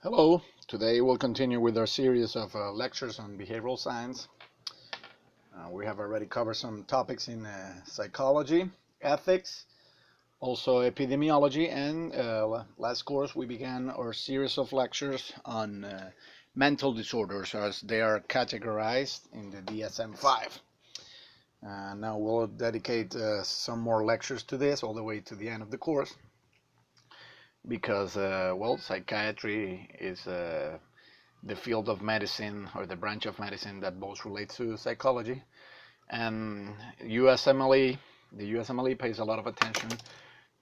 Hello, today we'll continue with our series of lectures on behavioral science. We have already covered some topics in psychology, ethics, also epidemiology, and last course we began our series of lectures on mental disorders as they are categorized in the DSM-5. Now we'll dedicate some more lectures to this all the way to the end of the course, because psychiatry is the field of medicine, or the branch of medicine that most relates to psychology, and USMLE, the USMLE pays a lot of attention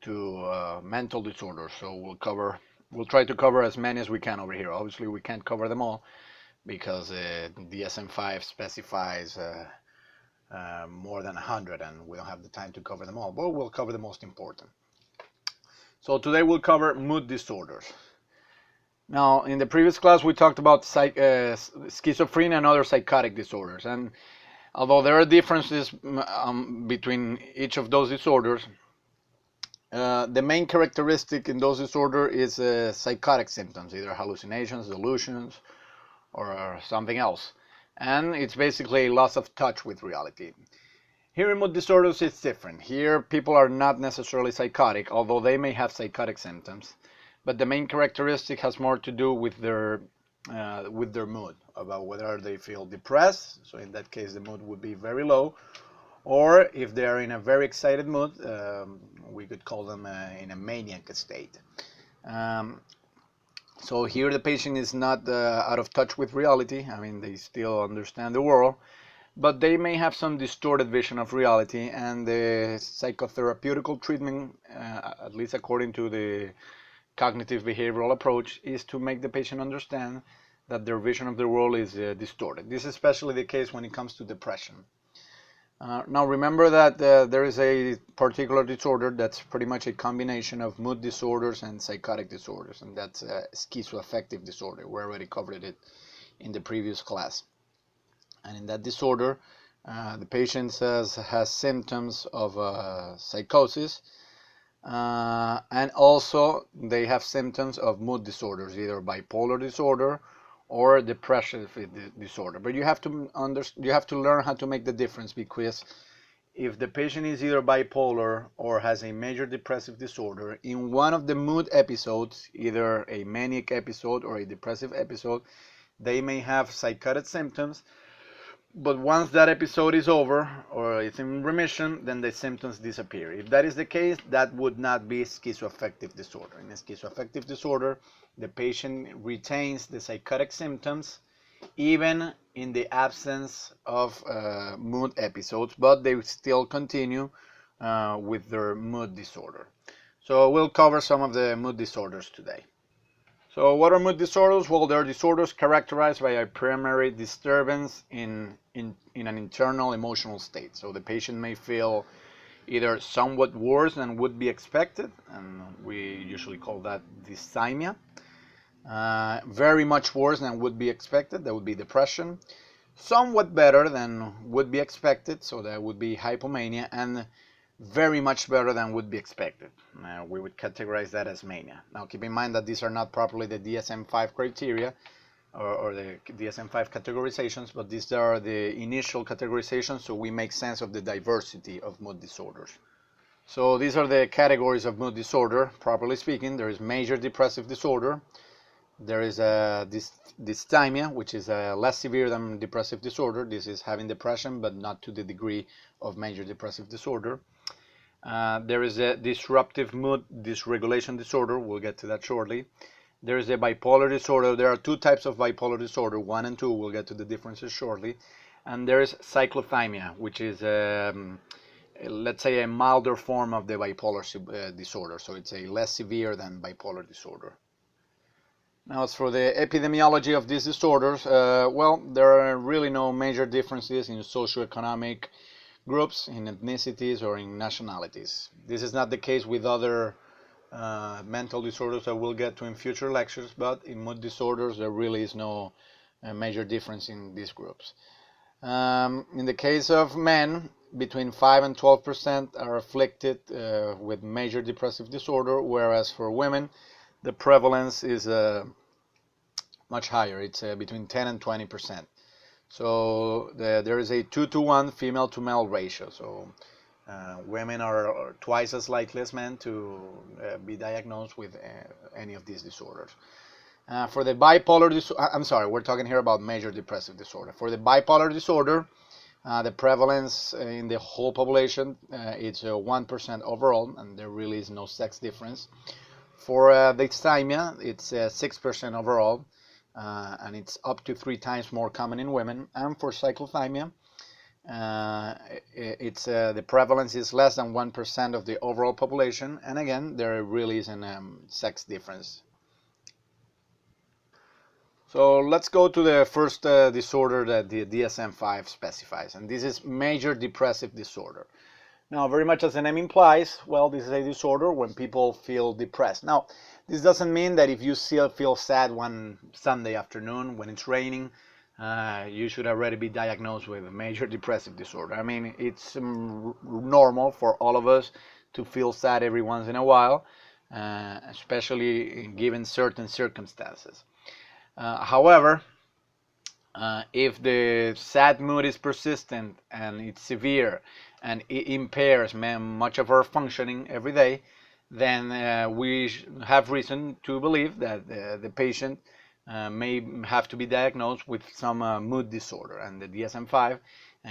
to mental disorders. So we'll try to cover as many as we can over here. Obviously we can't cover them all because DSM-5 specifies more than 100 and we don't have the time to cover them all, but we'll cover the most important. So today we'll cover mood disorders. Now, in the previous class we talked about schizophrenia and other psychotic disorders, and although there are differences between each of those disorders, the main characteristic in those disorders is psychotic symptoms, either hallucinations, delusions, or something else, and it's basically a loss of touch with reality. Here in mood disorders it's different. Here people are not necessarily psychotic, although they may have psychotic symptoms, but the main characteristic has more to do with their mood, about whether they feel depressed, so in that case the mood would be very low, or if they are in a very excited mood, we could call them in a maniac state. So here the patient is not out of touch with reality. I mean, they still understand the world, but they may have some distorted vision of reality, and the psychotherapeutical treatment, at least according to the cognitive behavioral approach, is to make the patient understand that their vision of the world is distorted. This is especially the case when it comes to depression. Now remember that there is a particular disorder that's pretty much a combination of mood disorders and psychotic disorders, and that's schizoaffective disorder. We already covered it in the previous class. And in that disorder, the patient has symptoms of psychosis, and also they have symptoms of mood disorders, either bipolar disorder or depressive disorder. But you have to learn how to make the difference, because if the patient is either bipolar or has a major depressive disorder, in one of the mood episodes, either a manic episode or a depressive episode, they may have psychotic symptoms. But once that episode is over or it's in remission, then the symptoms disappear. If that is the case, that would not be schizoaffective disorder. In a schizoaffective disorder, the patient retains the psychotic symptoms even in the absence of mood episodes, but they still continue with their mood disorder. So we'll cover some of the mood disorders today. So what are mood disorders? Well, they're disorders characterized by a primary disturbance in an internal emotional state. So the patient may feel either somewhat worse than would be expected, and we usually call that dysthymia. Very much worse than would be expected, that would be depression. Somewhat better than would be expected, so that would be hypomania, and very much better than would be expected. We would categorize that as mania. Now keep in mind that these are not properly the DSM-5 criteria or the DSM-5 categorizations, but these are the initial categorizations, so we make sense of the diversity of mood disorders. So these are the categories of mood disorder, properly speaking. There is major depressive disorder. There is dysthymia, which is less severe than depressive disorder. This is having depression, but not to the degree of major depressive disorder. There is a disruptive mood dysregulation disorder. We'll get to that shortly. There is a bipolar disorder. There are two types of bipolar disorder, 1 and 2. We'll get to the differences shortly. And there is cyclothymia, which is, let's say, a milder form of the bipolar disorder. So it's a less severe than bipolar disorder. Now, as for the epidemiology of these disorders, well, there are really no major differences in socioeconomic groups, in ethnicities, or in nationalities. This is not the case with other mental disorders that we'll get to in future lectures, but in mood disorders there really is no major difference in these groups. In the case of men, between 5 and 12% are afflicted with major depressive disorder, whereas for women the prevalence is much higher. It's between 10 and 20%. So there is a 2-to-1 female to male ratio. So women are twice as likely as men to be diagnosed with any of these disorders. For the bipolar disorder, I'm sorry, we're talking here about major depressive disorder. For the bipolar disorder, the prevalence in the whole population, it's 1% overall, and there really is no sex difference. For the dysthymia, it's 6% overall, and it's up to 3 times more common in women. And for cyclothymia, the prevalence is less than 1% of the overall population, and again, there really isn't sex difference. So let's go to the first disorder that the DSM-5 specifies, and this is major depressive disorder. Now, very much as the name implies, well, this is a disorder when people feel depressed. Now, this doesn't mean that if you still feel sad one Sunday afternoon when it's raining, you should already be diagnosed with a major depressive disorder. I mean, it's normal for all of us to feel sad every once in a while, especially given certain circumstances. However, if the sad mood is persistent and it's severe and it impairs much of our functioning every day, then we have reason to believe that the patient may have to be diagnosed with some mood disorder, and the DSM-5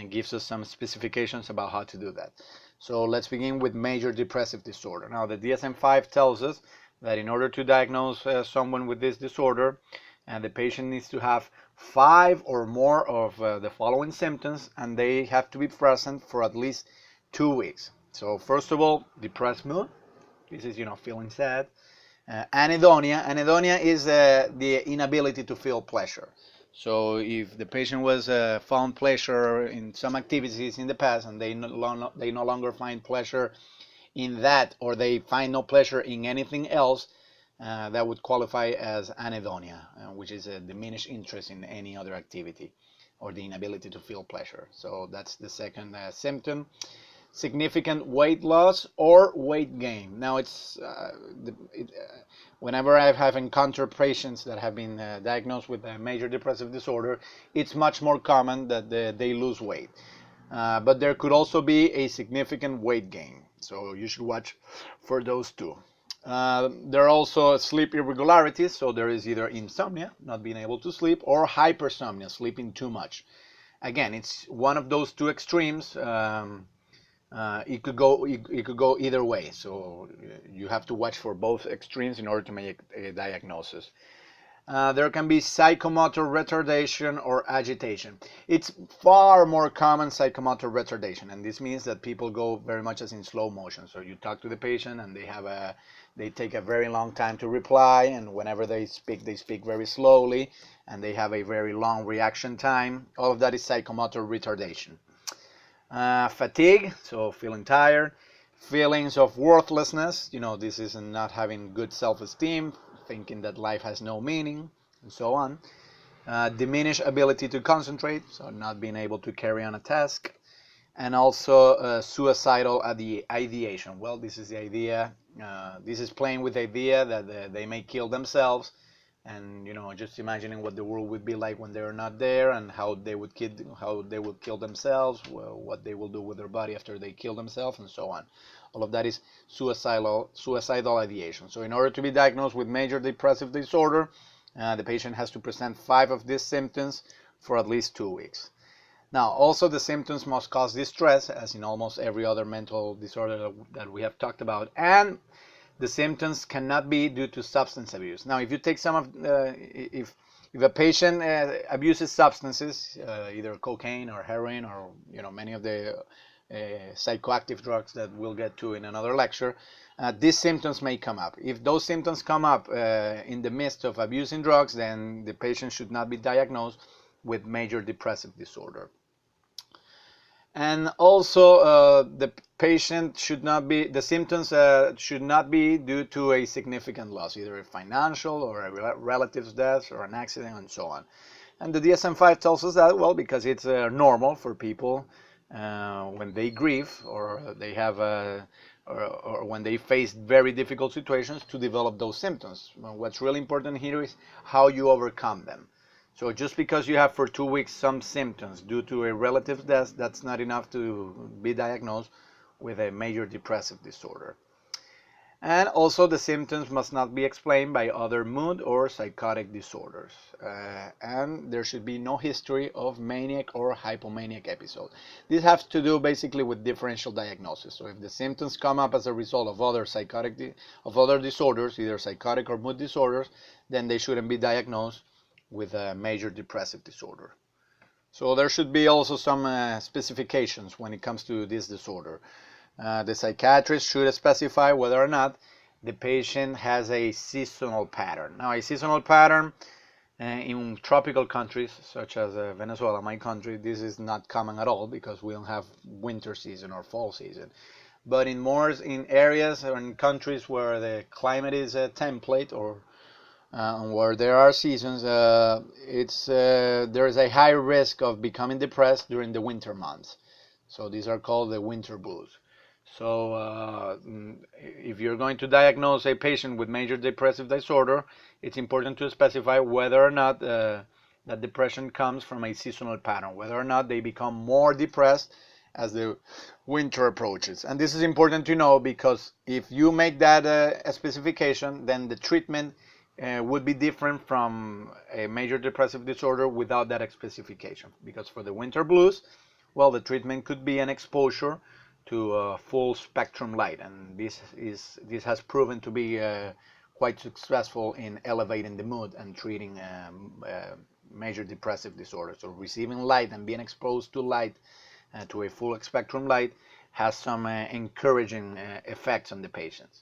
gives us some specifications about how to do that. So let's begin with major depressive disorder. Now, the DSM-5 tells us that in order to diagnose someone with this disorder, and the patient needs to have 5 or more of the following symptoms, and they have to be present for at least 2 weeks. So first of all, depressed mood. This is, feeling sad. Anhedonia. Anhedonia is the inability to feel pleasure. So if the patient was found pleasure in some activities in the past, and they no longer find pleasure in that, or they find no pleasure in anything else, that would qualify as anhedonia, which is a diminished interest in any other activity, or the inability to feel pleasure. So that's the second symptom. Significant weight loss or weight gain. Now, whenever I have encountered patients that have been diagnosed with a major depressive disorder, it's much more common that they lose weight. But there could also be a significant weight gain. So you should watch for those two. There are also sleep irregularities, so there is either insomnia, not being able to sleep, or hypersomnia, sleeping too much. Again, it's one of those two extremes. It could go either way, so you have to watch for both extremes in order to make a diagnosis. There can be psychomotor retardation or agitation. It's far more common psychomotor retardation, and this means that people go very much as in slow motion. So you talk to the patient, and they take a very long time to reply, and whenever they speak very slowly, and they have a very long reaction time. All of that is psychomotor retardation. Fatigue, so feeling tired. Feelings of worthlessness, this is not having good self-esteem, thinking that life has no meaning, and so on. Diminished ability to concentrate, so not being able to carry on a task. And also suicidal ideation. Well, this is the idea, this is playing with the idea that they may kill themselves, and just imagining what the world would be like when they're not there, and how they would kill themselves, what they will do with their body after they kill themselves, and so on. All of that is suicidal ideation. So in order to be diagnosed with major depressive disorder, the patient has to present 5 of these symptoms for at least 2 weeks. Now, also the symptoms must cause distress, as in almost every other mental disorder that we have talked about, and the symptoms cannot be due to substance abuse. Now, if you take if a patient abuses substances, either cocaine or heroin, or many of the psychoactive drugs that we'll get to in another lecture, these symptoms may come up. If those symptoms come up in the midst of abusing drugs, then the patient should not be diagnosed with major depressive disorder. And also, the symptoms should not be due to a significant loss, either a financial or a relative's death or an accident, and so on. And the DSM-5 tells us that, well, because it's normal for people when they grieve, or they have or when they face very difficult situations to develop those symptoms. What's really important here is how you overcome them. So just because you have for 2 weeks some symptoms due to a relative's death, that's not enough to be diagnosed with a major depressive disorder. And also the symptoms must not be explained by other mood or psychotic disorders. And there should be no history of maniac or hypomaniac episode. This has to do basically with differential diagnosis. So if the symptoms come up as a result of other other disorders, either psychotic or mood disorders, then they shouldn't be diagnosed with a major depressive disorder. So there should be also some specifications when it comes to this disorder. The psychiatrist should specify whether or not the patient has a seasonal pattern. Now, a seasonal pattern in tropical countries such as Venezuela, my country, this is not common at all because we don't have winter season or fall season. But in areas or in countries where the climate is a template or where there are seasons, there is a high risk of becoming depressed during the winter months. So these are called the winter blues. So if you're going to diagnose a patient with major depressive disorder, it's important to specify whether or not that depression comes from a seasonal pattern, whether or not they become more depressed as the winter approaches. And this is important to know because if you make that a specification, then the treatment would be different from a major depressive disorder without that specification. Because for the winter blues, well, the treatment could be an exposure to full spectrum light, and this has proven to be quite successful in elevating the mood and treating major depressive disorders. So receiving light and being exposed to light, to a full spectrum light, has some encouraging effects on the patients.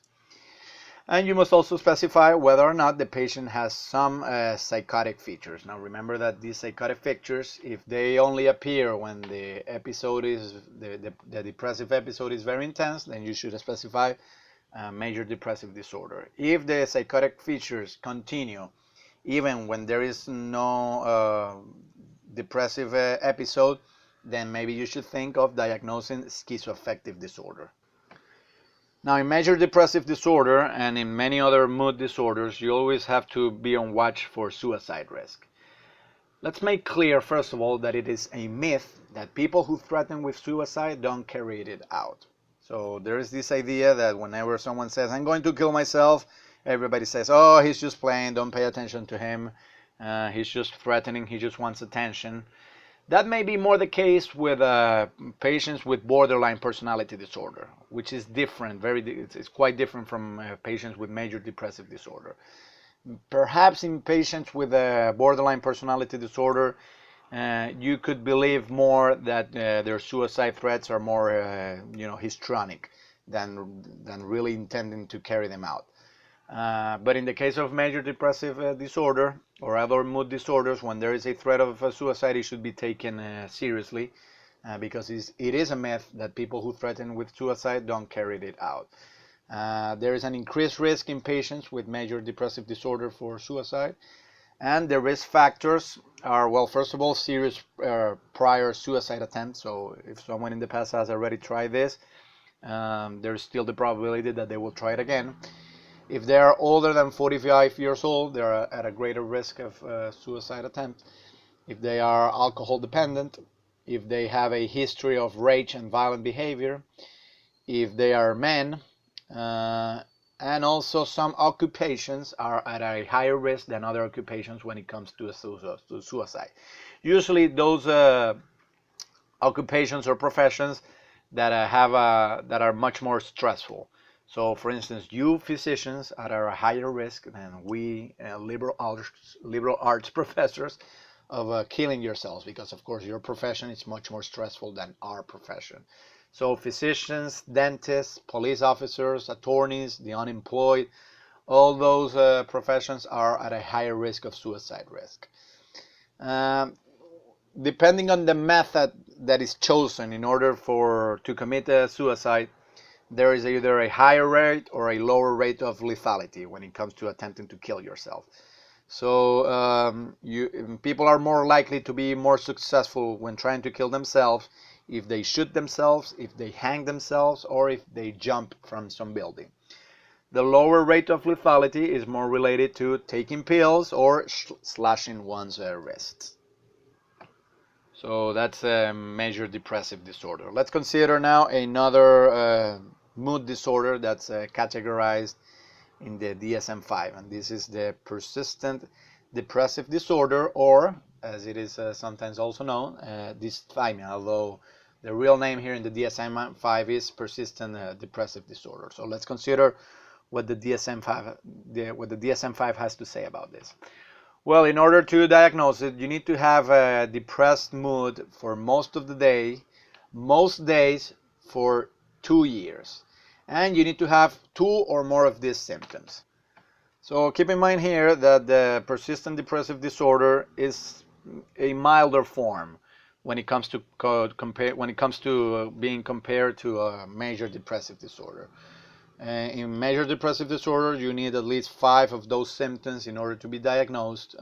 And you must also specify whether or not the patient has some psychotic features. Now remember that these psychotic features, if they only appear when the depressive episode is very intense, then you should specify major depressive disorder. If the psychotic features continue even when there is no depressive episode, then maybe you should think of diagnosing schizoaffective disorder. Now, in major depressive disorder and in many other mood disorders, you always have to be on watch for suicide risk. Let's make clear, first of all, that it is a myth that people who threaten with suicide don't carry it out. So there is this idea that whenever someone says, I'm going to kill myself, everybody says, oh, he's just playing, don't pay attention to him, he's just threatening, he just wants attention. That may be more the case with patients with borderline personality disorder, which is different. It's quite different from patients with major depressive disorder. Perhaps in patients with borderline personality disorder, you could believe more that their suicide threats are more, histrionic than really intending to carry them out. But in the case of major depressive disorder or other mood disorders, when there is a threat of suicide, it should be taken seriously because it is a myth that people who threaten with suicide don't carry it out. There is an increased risk in patients with major depressive disorder for suicide, and the risk factors are, well, first of all, serious prior suicide attempts. So if someone in the past has already tried this, there's still the probability that they will try it again. If they are older than 45 years old, they are at a greater risk of suicide attempt. If they are alcohol dependent, if they have a history of rage and violent behavior, if they are men, and also some occupations are at a higher risk than other occupations when it comes to suicide. Usually those occupations or professions that are much more stressful. So, for instance, you physicians are at a higher risk than we liberal arts professors of killing yourselves, because, of course, your profession is much more stressful than our profession. So, physicians, dentists, police officers, attorneys, the unemployed, all those professions are at a higher risk of suicide risk. Depending on the method that is chosen in order to commit suicide, there is either a higher rate or a lower rate of lethality when it comes to attempting to kill yourself. So people are more likely to be more successful when trying to kill themselves if they shoot themselves, if they hang themselves, or if they jump from some building. The lower rate of lethality is more related to taking pills or slashing one's wrists. So that's a major depressive disorder. Let's consider now another mood disorder that's categorized in the DSM-5, and this is the persistent depressive disorder, or as it is sometimes also known, dysthymia, although the real name here in the DSM-5 is persistent depressive disorder. So let's consider what the DSM-5 has to say about this. Well, in order to diagnose it, you need to have a depressed mood for most of the day, most days for 2 years. And you need to have 2 or more of these symptoms. So keep in mind here that the persistent depressive disorder is a milder form when it comes to being compared to a major depressive disorder. In major depressive disorder, you need at least 5 of those symptoms in order to be diagnosed.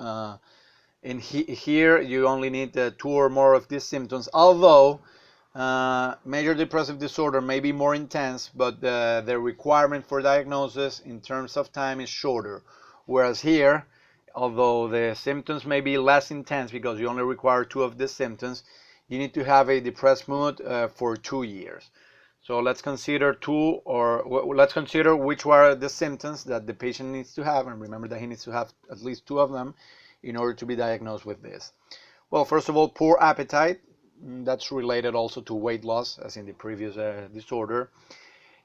Here, you only need 2 or more of these symptoms, although major depressive disorder may be more intense, but the requirement for diagnosis in terms of time is shorter. Whereas here, although the symptoms may be less intense because you only require 2 of these symptoms, you need to have a depressed mood for 2 years. So let's consider let's consider which are the symptoms that the patient needs to have, and remember that he needs to have at least 2 of them in order to be diagnosed with this. Well, first of all, poor appetite. That's related also to weight loss, as in the previous disorder.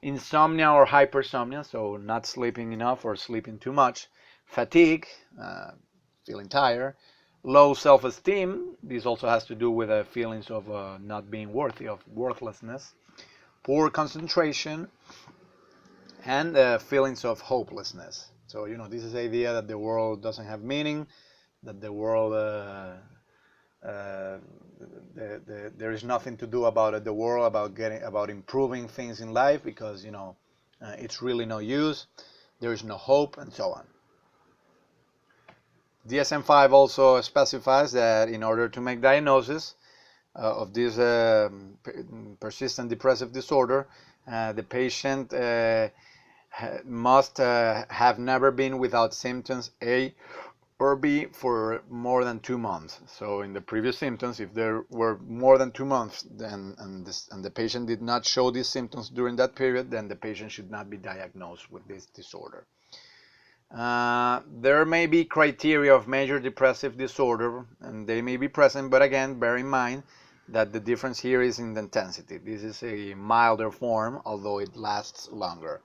Insomnia or hypersomnia, so not sleeping enough or sleeping too much. Fatigue, feeling tired. Low self-esteem. This also has to do with feelings of not being worthy, of worthlessness. Poor concentration, and feelings of hopelessness. So, this is the idea that the world doesn't have meaning, that the world, there is nothing to do about it, the world, about improving things in life, because, it's really no use, there is no hope, and so on. DSM-5 also specifies that in order to make diagnosis of this persistent depressive disorder, the patient must have never been without symptoms A or B for more than 2 months. So in the previous symptoms, if there were more than 2 months, and the patient did not show these symptoms during that period, then the patient should not be diagnosed with this disorder. There may be criteria of major depressive disorder, and they may be present, but again, bear in mind that the difference here is in the intensity. This is a milder form, although it lasts longer.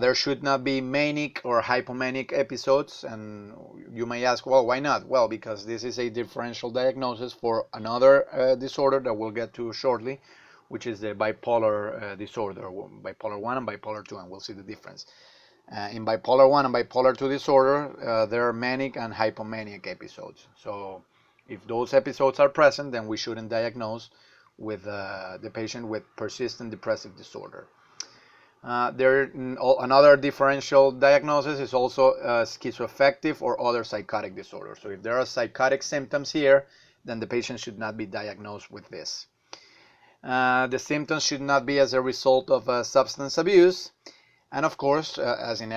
There should not be manic or hypomanic episodes, and you may ask, well, why not? Well, because this is a differential diagnosis for another disorder that we'll get to shortly, which is the bipolar disorder, bipolar 1 and bipolar 2, and we'll see the difference. In bipolar 1 and bipolar 2 disorder, there are manic and hypomanic episodes. So if those episodes are present, then we shouldn't diagnose with the patient with persistent depressive disorder. Another differential diagnosis is also schizoaffective or other psychotic disorder. So if there are psychotic symptoms here, then the patient should not be diagnosed with this. The symptoms should not be as a result of substance abuse. And of course, as in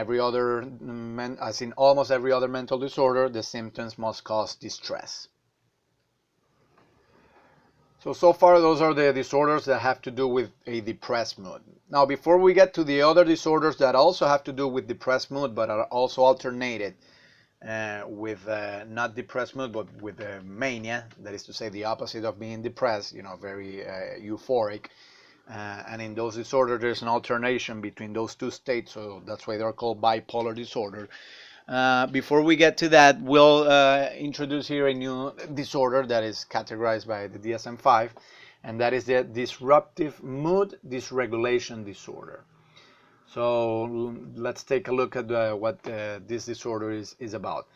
almost every other mental disorder, the symptoms must cause distress. So far, those are the disorders that have to do with a depressed mood. Now, before we get to the other disorders that also have to do with depressed mood, but are also alternated with not depressed mood, but with mania, that is to say the opposite of being depressed, very euphoric. And in those disorders, there's an alternation between those 2 states, so that's why they're called bipolar disorder. Before we get to that, we'll introduce here a new disorder that is categorized by the DSM-5, and that is the disruptive mood dysregulation disorder. So let's take a look at what this disorder is about.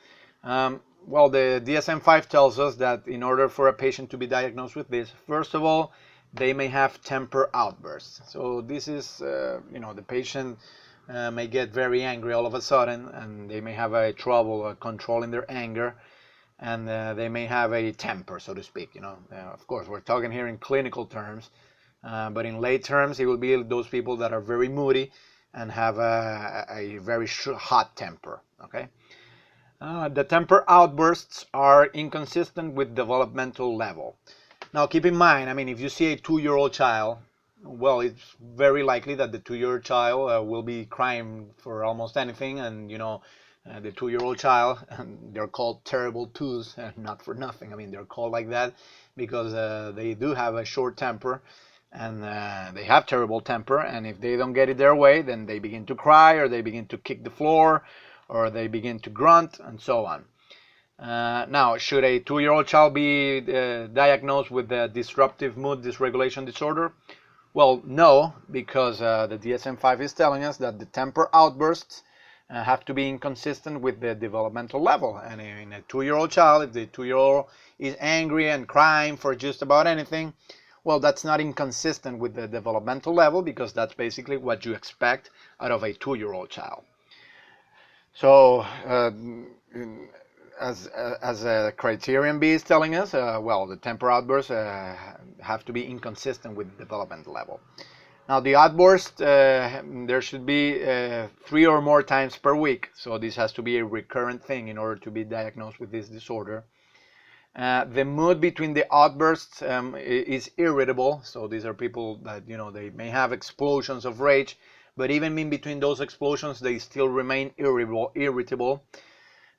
Well, the DSM-5 tells us that in order for a patient to be diagnosed with this, first of all, they may have temper outbursts. So this is, the patient may get very angry all of a sudden, and they may have trouble controlling their anger. and they may have a temper, so to speak. Of course, we're talking here in clinical terms, but in lay terms, it will be those people that are very moody and have a very hot temper. Okay. The temper outbursts are inconsistent with developmental level. Now, keep in mind, I mean, if you see a 2-year-old child, well, it's very likely that the 2-year-old child will be crying for almost anything, and the 2-year-old child, they're called terrible twos, not for nothing. I mean, they're called like that because they do have a short temper, and they have terrible temper, and if they don't get it their way, then they begin to cry, or they begin to kick the floor, or they begin to grunt, and so on. Now, should a 2-year-old child be diagnosed with a disruptive mood dysregulation disorder? Well, no, because the DSM-5 is telling us that the temper outbursts have to be inconsistent with the developmental level. And in a 2-year-old child, if the 2-year-old is angry and crying for just about anything, well, that's not inconsistent with the developmental level, because that's basically what you expect out of a 2-year-old child. So, as a criterion B is telling us, well, the temper outbursts have to be inconsistent with the development level. Now, the outburst, there should be 3 or more times per week. So this has to be a recurrent thing in order to be diagnosed with this disorder. The mood between the outbursts is irritable. So these are people that, they may have explosions of rage, but even in between those explosions, they still remain irritable.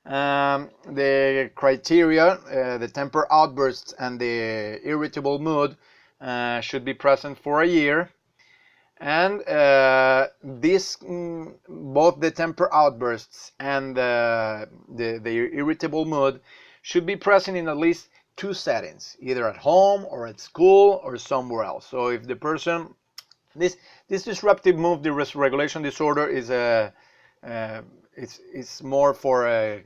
The criteria, the temper outbursts and the irritable mood should be present for a year. And both the temper outbursts and the irritable mood should be present in at least 2 settings, either at home or at school or somewhere else. So if the person, this disruptive mood dysregulation disorder is it's more for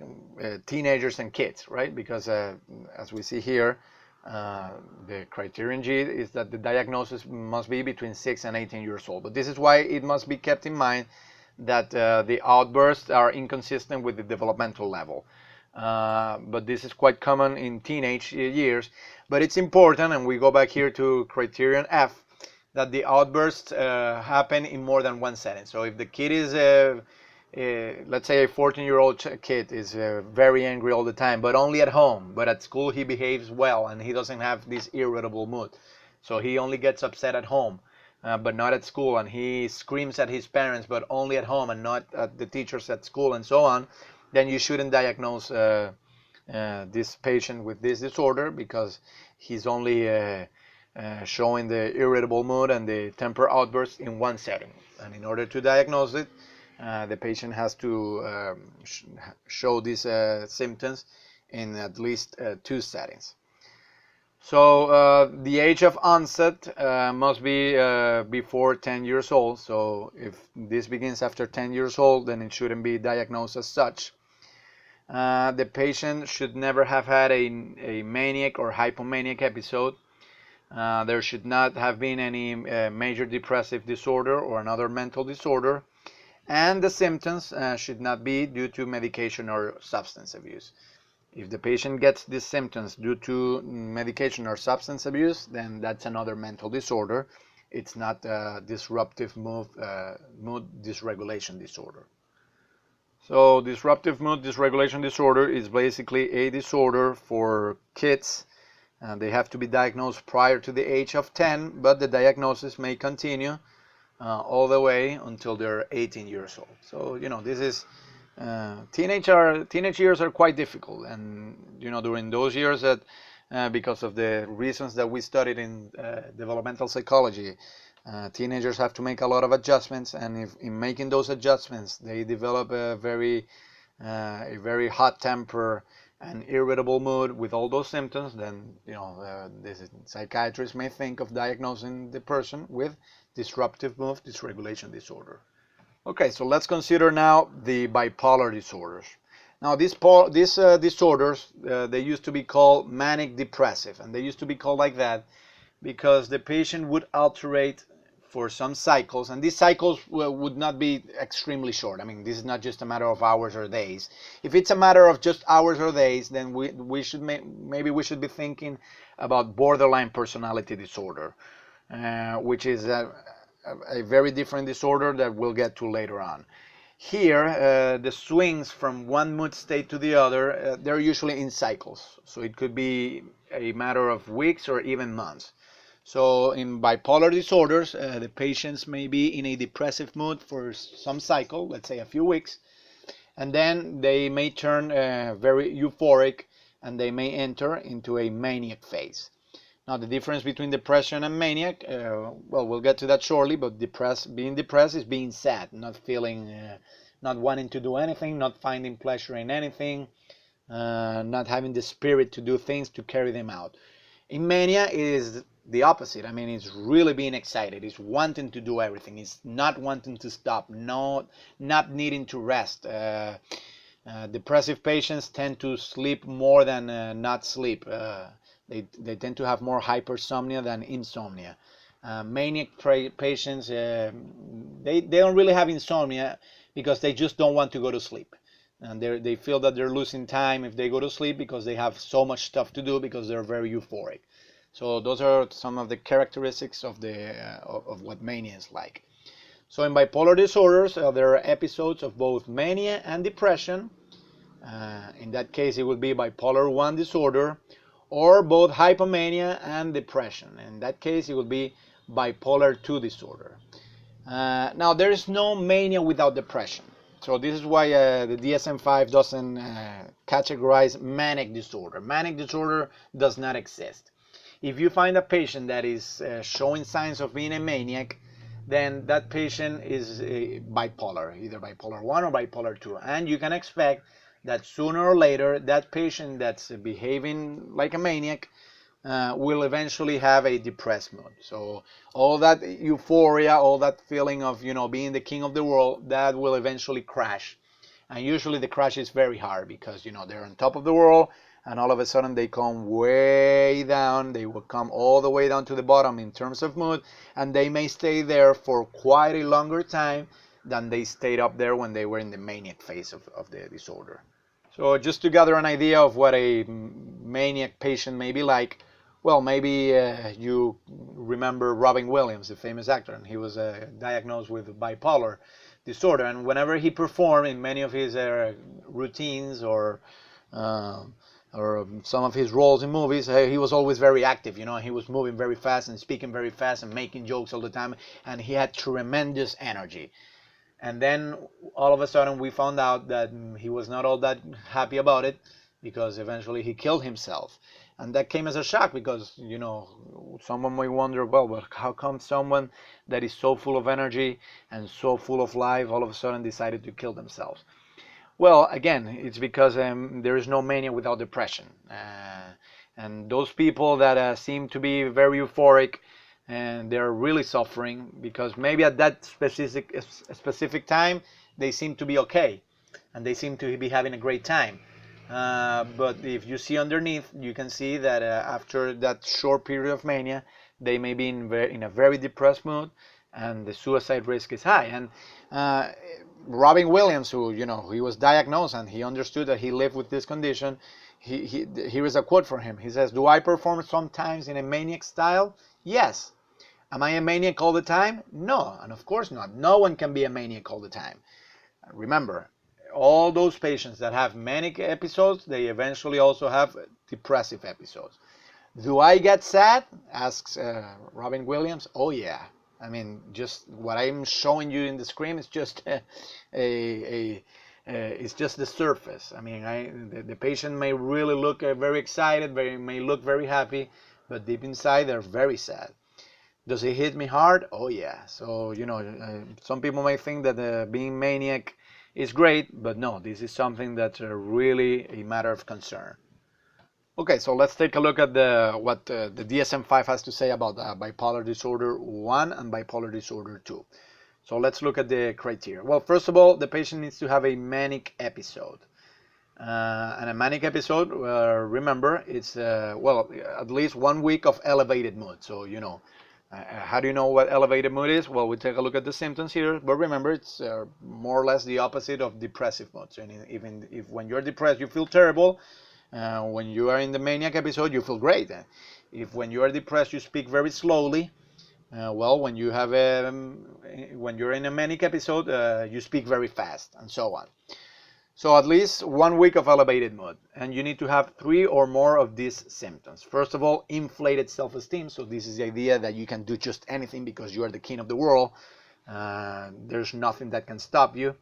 teenagers and kids, right? Because as we see here, the criterion G is that the diagnosis must be between 6 and 18 years old. But this is why it must be kept in mind that the outbursts are inconsistent with the developmental level. But this is quite common in teenage years. But it's important, and we go back here to criterion F, that the outbursts happen in more than one setting. So if the kid is let's say a 14-year-old kid is very angry all the time, but only at home, but at school he behaves well and he doesn't have this irritable mood. So he only gets upset at home, but not at school, and he screams at his parents, but only at home and not at the teachers at school, and so on. Then you shouldn't diagnose this patient with this disorder, because he's only showing the irritable mood and the temper outbursts in one setting. And in order to diagnose it, the patient has to show these symptoms in at least 2 settings. So the age of onset must be before 10 years old. So if this begins after 10 years old, then it shouldn't be diagnosed as such. The patient should never have had a manic or hypomanic episode. There should not have been any major depressive disorder or another mental disorder. And the symptoms should not be due to medication or substance abuse. If the patient gets these symptoms due to medication or substance abuse, then that's another mental disorder. It's not a disruptive mood dysregulation disorder. So disruptive mood dysregulation disorder is basically a disorder for kids. They have to be diagnosed prior to the age of 10, but the diagnosis may continue all the way until they're 18 years old. So, this is teenage years are quite difficult, and during those years that because of the reasons that we studied in developmental psychology, teenagers have to make a lot of adjustments, and if in making those adjustments they develop a very hot temper and irritable mood with all those symptoms, then the psychiatrist may think of diagnosing the person with disruptive mood dysregulation disorder. Okay, so let's consider now the bipolar disorders. Now these disorders, they used to be called manic depressive, and they used to be called like that because the patient would alternate for some cycles, and these cycles would not be extremely short. I mean, this is not just a matter of hours or days. If it's a matter of just hours or days, then we should maybe we should be thinking about borderline personality disorder, which is a very different disorder that we'll get to later on. Here, the swings from one mood state to the other, they're usually in cycles. So it could be a matter of weeks or even months. So in bipolar disorders, the patients may be in a depressive mood for some cycle, let's say a few weeks, and then they may turn very euphoric and they may enter into a maniac phase. Now, the difference between depression and maniac, well, we'll get to that shortly, but being depressed is being sad, not feeling, not wanting to do anything, not finding pleasure in anything, not having the spirit to do things, to carry them out. In mania, it is the opposite. I mean, it's really being excited. It's wanting to do everything. It's not wanting to stop, not needing to rest. Depressive patients tend to sleep more than not sleep. They tend to have more hypersomnia than insomnia. Maniac patients, they don't really have insomnia because they just don't want to go to sleep. And they feel that they're losing time if they go to sleep because they have so much stuff to do because they're very euphoric. So those are some of the characteristics of what mania is like. So in bipolar disorders, there are episodes of both mania and depression. In that case, it would be bipolar 1 disorder, or both hypomania and depression. In that case, it would be bipolar 2 disorder. Now, there is no mania without depression. So this is why the DSM-5 doesn't categorize manic disorder. Manic disorder does not exist. If you find a patient that is showing signs of being a maniac, then that patient is bipolar, either bipolar 1 or bipolar 2. And you can expect that sooner or later, that patient that's behaving like a maniac will eventually have a depressed mood. So all that euphoria, all that feeling of, being the king of the world, that will eventually crash. And usually the crash is very hard because, they're on top of the world, and all of a sudden they come way down. They will come all the way down to the bottom in terms of mood, and they may stay there for quite a longer time than they stayed up there when they were in the maniac phase of the disorder. So just to gather an idea of what a maniac patient may be like, well, maybe you remember Robin Williams, the famous actor, and he was diagnosed with bipolar disorder. And whenever he performed in many of his routines or some of his roles in movies, he was always very active. He was moving very fast and speaking very fast and making jokes all the time, and he had tremendous energy. And then all of a sudden we found out that he was not all that happy about it, because eventually he killed himself. And that came as a shock because, someone may wonder, well, how come someone that is so full of energy and so full of life all of a sudden decided to kill themselves? Well, again, it's because there is no mania without depression. And those people that seem to be very euphoric, and they're really suffering because maybe at that specific time they seem to be okay and they seem to be having a great time. But if you see underneath, you can see that after that short period of mania, they may be in a very depressed mood, and the suicide risk is high. And Robin Williams, who he was diagnosed and he understood that he lived with this condition, here is a quote from him. He says, "Do I perform sometimes in a maniac style? Yes. Am I a maniac all the time? No, and of course not. No one can be a maniac all the time." Remember, all those patients that have manic episodes, they eventually also have depressive episodes. Do I get sad? Asks Robin Williams. Oh yeah. I mean, just what I'm showing you in the screen is just it's just the surface. I mean, the patient may really look very excited, may look very happy, but deep inside they're very sad. Does it hit me hard? Oh yeah. So some people may think that being maniac is great, but no, this is something that's really a matter of concern. Okay, so let's take a look at what the DSM-5 has to say about bipolar disorder 1 and bipolar disorder 2. So let's look at the criteria. Well, first of all, the patient needs to have a manic episode. And a manic episode, remember, it's, well, at least 1 week of elevated mood. So, How do you know what elevated mood is? Well, we take a look at the symptoms here, but remember, it's more or less the opposite of depressive mood. So even if when you're depressed, you feel terrible, when you are in the maniac episode, you feel great. If when you are depressed, you speak very slowly, well, when when you're in a manic episode, you speak very fast, and so on. So at least 1 week of elevated mood, and you need to have 3 or more of these symptoms. First of all, inflated self-esteem. So this is the idea that you can do just anything because you are the king of the world. There's nothing that can stop you.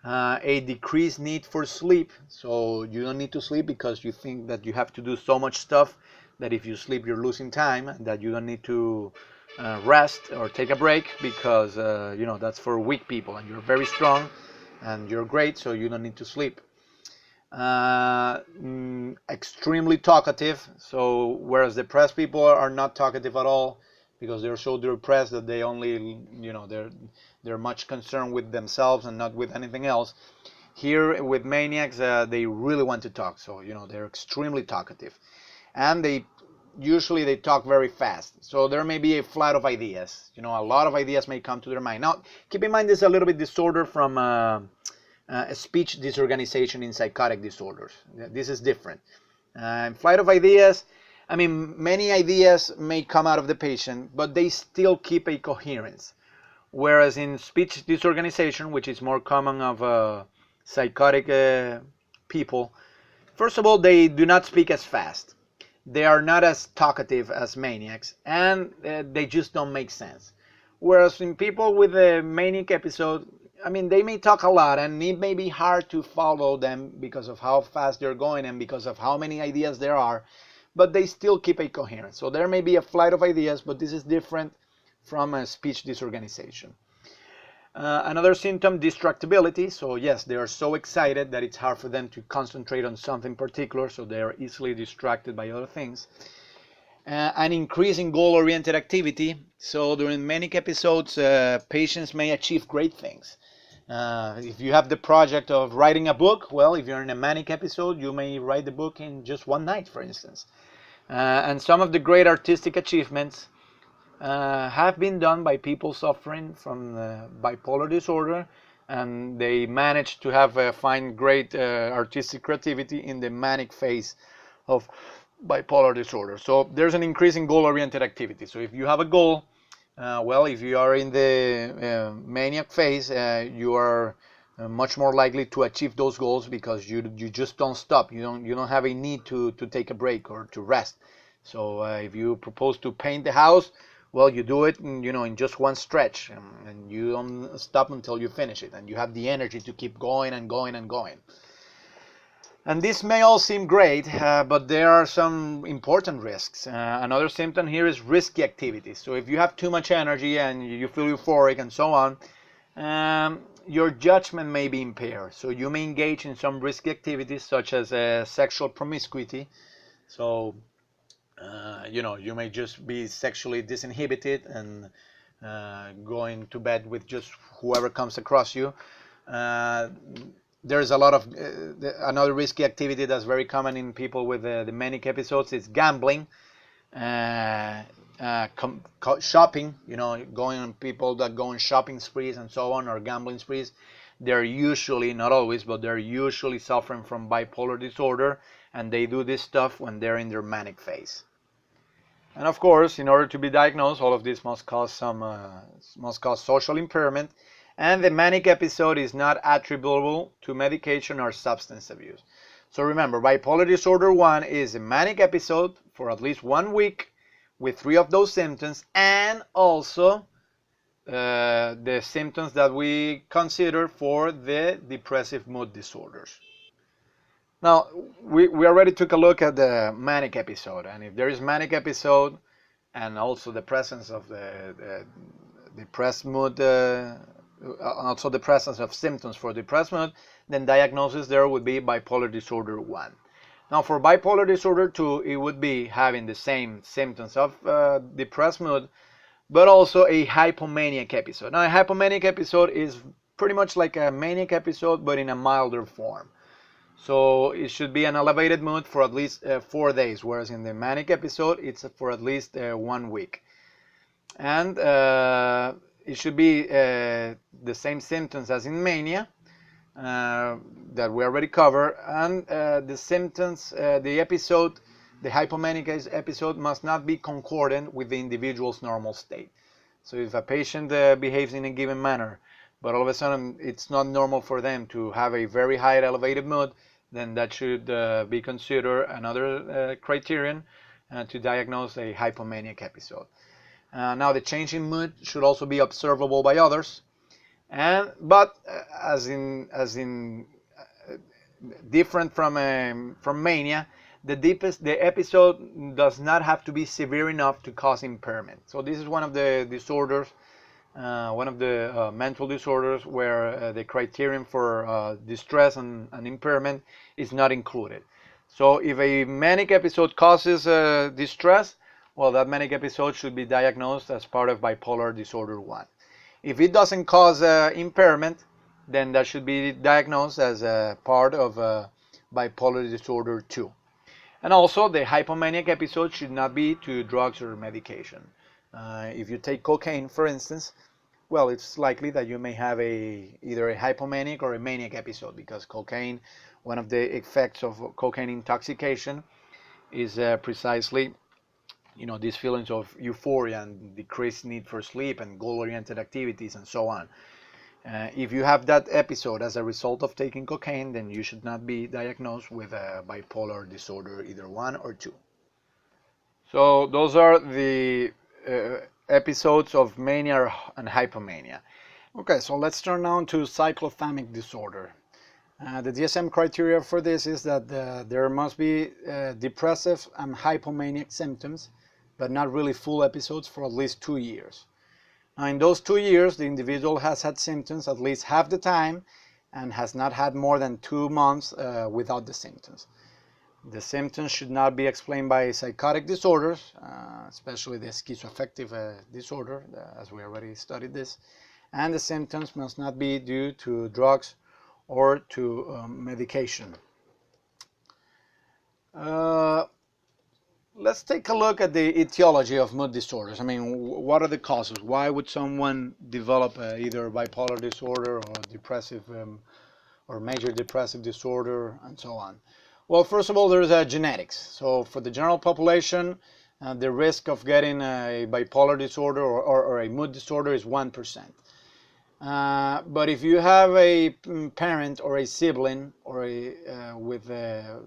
A decreased need for sleep. So you don't need to sleep because you think that you have to do so much stuff that if you sleep, you're losing time, and that you don't need to rest or take a break because that's for weak people, and you're very strong and you're great, so you don't need to sleep. Extremely talkative. So whereas depressed people are not talkative at all because they're so depressed that they only, they're much concerned with themselves and not with anything else. Here with maniacs, they really want to talk. So they're extremely talkative, and they talk very fast. So there may be a flood of ideas. A lot of ideas may come to their mind. Now, keep in mind, this is a little bit disorder from speech disorganization in psychotic disorders. This is different. Flight of ideas, many ideas may come out of the patient, but they still keep a coherence. Whereas in speech disorganization, which is more common of psychotic people, first of all, they do not speak as fast. They are not as talkative as maniacs, and they just don't make sense. Whereas in people with a manic episode, they may talk a lot, and it may be hard to follow them because of how fast they're going and because of how many ideas there are, but they still keep a coherence. So there may be a flight of ideas, but this is different from a speech disorganization. Another symptom, distractibility. So yes, they are so excited that it's hard for them to concentrate on something particular, so they are easily distracted by other things. An increase in goal-oriented activity. So during manic episodes, patients may achieve great things. If you have the project of writing a book, well, if you're in a manic episode, you may write the book in just one night, for instance. And some of the great artistic achievements have been done by people suffering from bipolar disorder, and they manage to find great artistic creativity in the manic phase of bipolar disorder. So there's an increase in goal-oriented activity. So if you have a goal, well, if you are in the maniac phase, you are much more likely to achieve those goals because you just don't stop. You don't have a need to take a break or to rest. So if you propose to paint the house, well, you do it in just one stretch, and you don't stop until you finish it, and you have the energy to keep going and going and going. And this may all seem great, but there are some important risks. Another symptom here is risky activities. So if you have too much energy and you feel euphoric and so on, your judgment may be impaired. So you may engage in some risky activities such as sexual promiscuity. So you may just be sexually disinhibited and going to bed with just whoever comes across you. There's a lot of another risky activity that's very common in people with the manic episodes is gambling, shopping. Going on people that go on shopping sprees and so on, or gambling sprees. They're usually, not always, but they're usually suffering from bipolar disorder, and they do this stuff when they're in their manic phase. And of course, in order to be diagnosed, all of this must cause social impairment, and the manic episode is not attributable to medication or substance abuse. So remember, bipolar disorder 1 is a manic episode for at least 1 week with 3 of those symptoms, and also the symptoms that we consider for the depressive mood disorders. Now, we already took a look at the manic episode, and if there is manic episode and also the presence of the depressed mood, also the presence of symptoms for depressed mood, then diagnosis there would be bipolar disorder 1. Now, for bipolar disorder 2, it would be having the same symptoms of depressed mood, but also a hypomanic episode. Now, a hypomanic episode is pretty much like a manic episode, but in a milder form. So it should be an elevated mood for at least 4 days, whereas in the manic episode, it's for at least 1 week. And it should be the same symptoms as in mania that we already covered, and the symptoms, the episode, the hypomanic episode must not be concordant with the individual's normal state. So if a patient behaves in a given manner, but all of a sudden it's not normal for them to have a very high elevated mood, then that should be considered another criterion to diagnose a hypomanic episode. Now the change in mood should also be observable by others, but as in different from mania, the episode does not have to be severe enough to cause impairment. So this is one of the disorders, one of the mental disorders where the criterion for distress and impairment is not included. So if a manic episode causes distress, well, that manic episode should be diagnosed as part of bipolar disorder 1. If it doesn't cause impairment, then that should be diagnosed as a part of bipolar disorder 2. And also, the hypomanic episode should not be to drugs or medication. If you take cocaine, for instance, well, it's likely that you may have either a hypomanic or a manic episode, because cocaine, one of the effects of cocaine intoxication is precisely these feelings of euphoria and decreased need for sleep and goal-oriented activities and so on. If you have that episode as a result of taking cocaine, then you should not be diagnosed with a bipolar disorder, either 1 or 2. So those are the episodes of mania and hypomania. Okay, so let's turn now to cyclothymic disorder. The DSM criteria for this is that there must be depressive and hypomanic symptoms, but not really full episodes, for at least 2 years. Now, in those 2 years, the individual has had symptoms at least half the time and has not had more than 2 months without the symptoms. The symptoms should not be explained by psychotic disorders, especially the schizoaffective disorder, as we already studied this, and the symptoms must not be due to drugs or to medication. Let's take a look at the etiology of mood disorders. I mean, what are the causes? Why would someone develop either bipolar disorder or depressive or major depressive disorder and so on? Well, first of all, there's genetics. So for the general population, the risk of getting a bipolar disorder or a mood disorder is 1%. But if you have a parent or a sibling or with a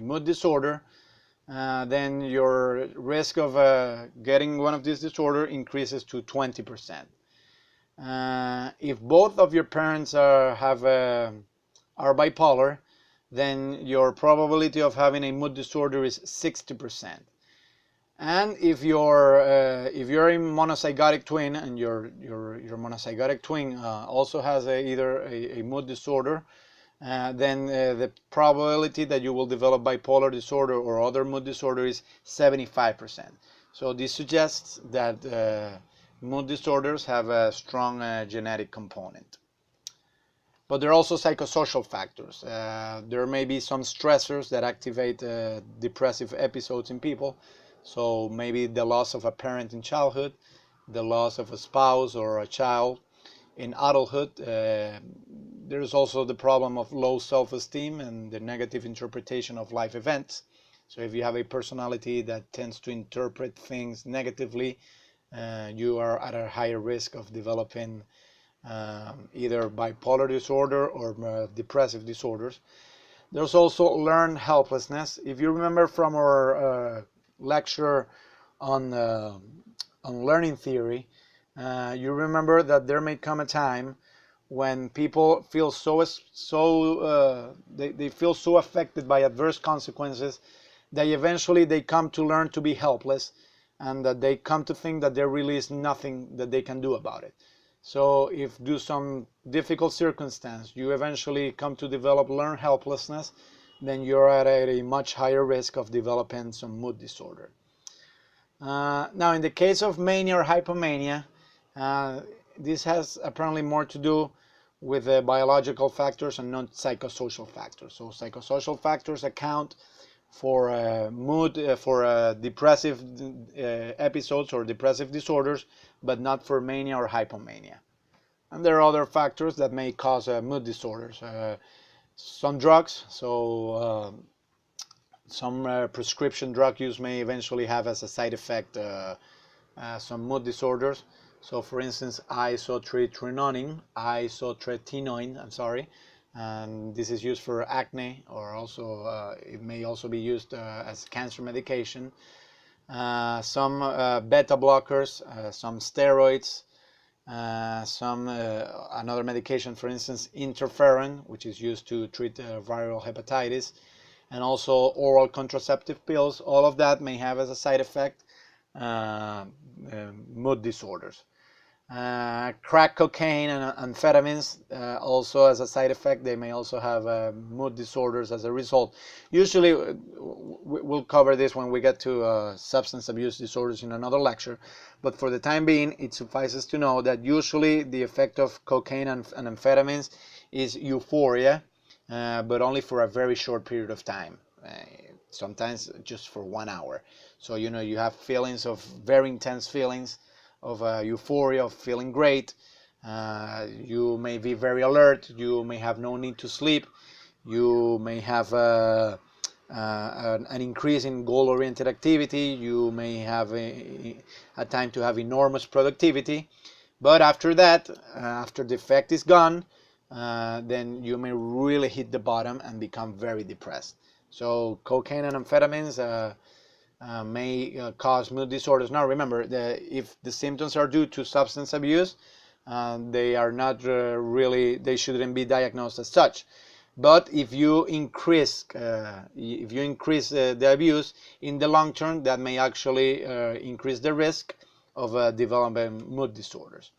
mood disorder, then your risk of getting one of these disorders increases to 20%. If both of your parents are bipolar, then your probability of having a mood disorder is 60%. And if you're a monozygotic twin and your monozygotic twin also has either a mood disorder, then the probability that you will develop bipolar disorder or other mood disorder is 75%. So this suggests that mood disorders have a strong genetic component. But there are also psychosocial factors. There may be some stressors that activate depressive episodes in people. So maybe the loss of a parent in childhood, the loss of a spouse or a child in adulthood. There's also the problem of low self-esteem and the negative interpretation of life events. So if you have a personality that tends to interpret things negatively, you are at a higher risk of developing either bipolar disorder or depressive disorders. There's also learned helplessness. If you remember from our lecture on learning theory, you remember that there may come a time when people feel they feel so affected by adverse consequences that eventually they come to learn to be helpless, and that they come to think that there really is nothing that they can do about it. So if due to some difficult circumstance you eventually come to develop learned helplessness, then you're at a much higher risk of developing some mood disorder. Now, in the case of mania or hypomania, this has apparently more to do with biological factors and not psychosocial factors. So psychosocial factors account for mood, for depressive episodes or depressive disorders, but not for mania or hypomania. And there are other factors that may cause mood disorders. Some drugs, so some prescription drug use may eventually have as a side effect some mood disorders. So, for instance, isotretinoin, I'm sorry, and this is used for acne, or also it may also be used as cancer medication. Some beta blockers, some steroids, some another medication, for instance, interferon, which is used to treat viral hepatitis, and also oral contraceptive pills. All of that may have as a side effect mood disorders. Crack cocaine and amphetamines also as a side effect, they may also have mood disorders as a result. Usually we'll cover this when we get to substance abuse disorders in another lecture, but for the time being it suffices to know that usually the effect of cocaine and amphetamines is euphoria, but only for a very short period of time, sometimes just for 1 hour. So you have feelings of very intense feelings of euphoria, of feeling great. You may be very alert. You may have no need to sleep. You may have an increase in goal-oriented activity. You may have a time to have enormous productivity. But after that, after the effect is gone, then you may really hit the bottom and become very depressed. So cocaine and amphetamines may cause mood disorders. Now remember, if the symptoms are due to substance abuse, they are not they shouldn't be diagnosed as such. But if you increase the abuse in the long term, that may actually increase the risk of developing mood disorders.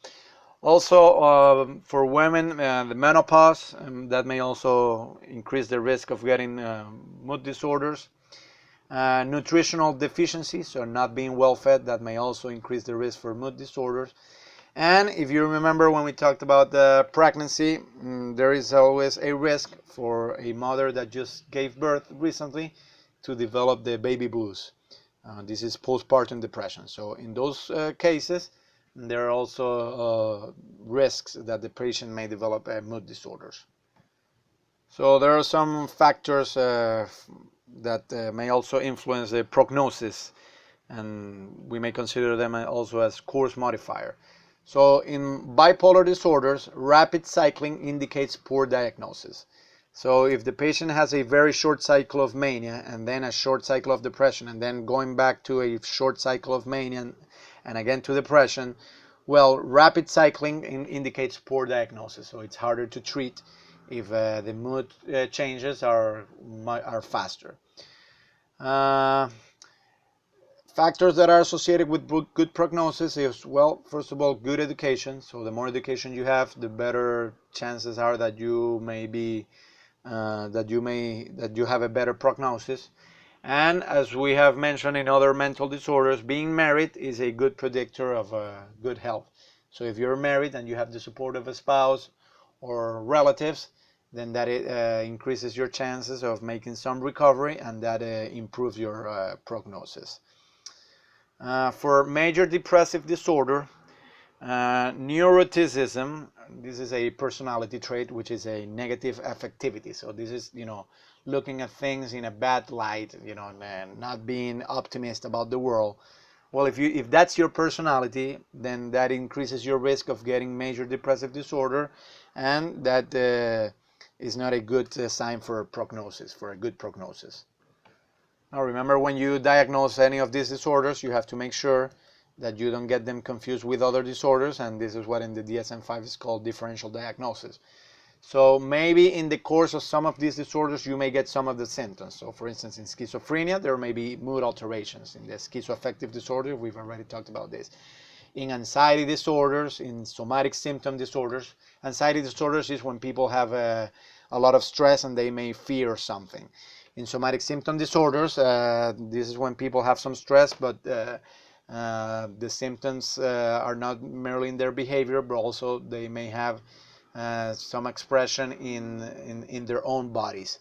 Also, for women, the menopause, that may also increase the risk of getting mood disorders. Nutritional deficiencies, so not being well fed, that may also increase the risk for mood disorders. And if you remember when we talked about pregnancy, there is always a risk for a mother that just gave birth recently to develop the baby blues. This is postpartum depression. So in those cases, there are also risks that the patient may develop mood disorders. So there are some factors that may also influence the prognosis, and we may consider them also as course modifier. So in bipolar disorders, rapid cycling indicates poor diagnosis. So if the patient has a very short cycle of mania and then a short cycle of depression and then going back to a short cycle of mania and again to depression, well, rapid cycling indicates poor diagnosis, so it's harder to treat if the mood changes are faster. Factors that are associated with good prognosis is, well, first of all, good education. So the more education you have, the better chances are that you have a better prognosis. And as we have mentioned in other mental disorders, being married is a good predictor of good health. So if you're married and you have the support of a spouse or relatives, then that increases your chances of making some recovery, and that improves your prognosis. For major depressive disorder, neuroticism, this is a personality trait which is a negative affectivity. So this is, looking at things in a bad light, and not being optimist about the world. Well, if that's your personality, then that increases your risk of getting major depressive disorder, and that is not a good sign for a prognosis, for a good prognosis. Now remember, when you diagnose any of these disorders, you have to make sure that you don't get them confused with other disorders, and this is what in the DSM-5 is called differential diagnosis. So maybe in the course of some of these disorders you may get some of the symptoms. So for instance, in schizophrenia there may be mood alterations. In the schizoaffective disorder, we've already talked about this. In anxiety disorders, in somatic symptom disorders, anxiety disorders is when people have a lot of stress and they may fear something. In somatic symptom disorders, this is when people have some stress, but the symptoms are not merely in their behavior, but also they may have some expression in their own bodies.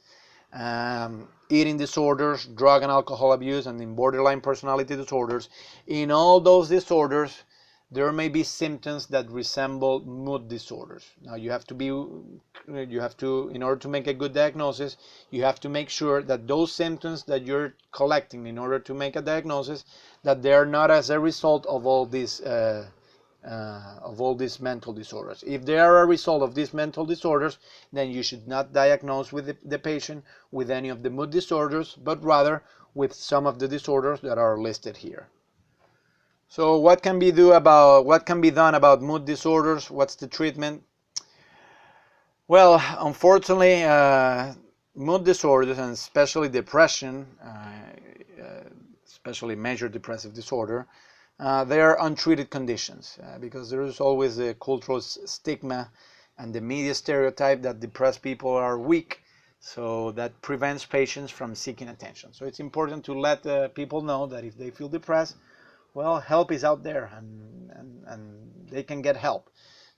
eating disorders, drug and alcohol abuse, and in borderline personality disorders. In all those disorders, there may be symptoms that resemble mood disorders. Now in order to make a good diagnosis, you have to make sure that those symptoms that you're collecting in order to make a diagnosis, that they're not as a result of all these mental disorders. If they are a result of these mental disorders, then you should not diagnose with the patient with any of the mood disorders, but rather with some of the disorders that are listed here. So what can be done about mood disorders? What's the treatment? Well, unfortunately, mood disorders, and especially depression, especially major depressive disorder, they are untreated conditions because there is always a cultural stigma and the media stereotype that depressed people are weak, so that prevents patients from seeking attention. So it's important to let people know that if they feel depressed, well, help is out there, and they can get help.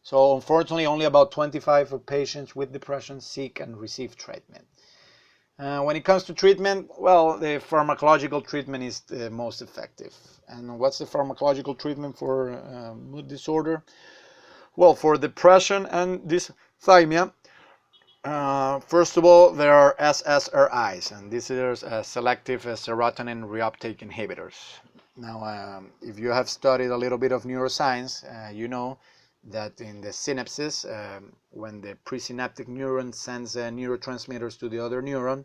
So unfortunately, only about 25% of patients with depression seek and receive treatment. When it comes to treatment, well, the pharmacological treatment is the most effective. And what's the pharmacological treatment for mood disorder? Well, for depression and dysthymia, first of all, there are SSRIs, and these are selective serotonin reuptake inhibitors. Now, if you have studied a little bit of neuroscience, you know that in the synapses, when the presynaptic neuron sends neurotransmitters to the other neuron,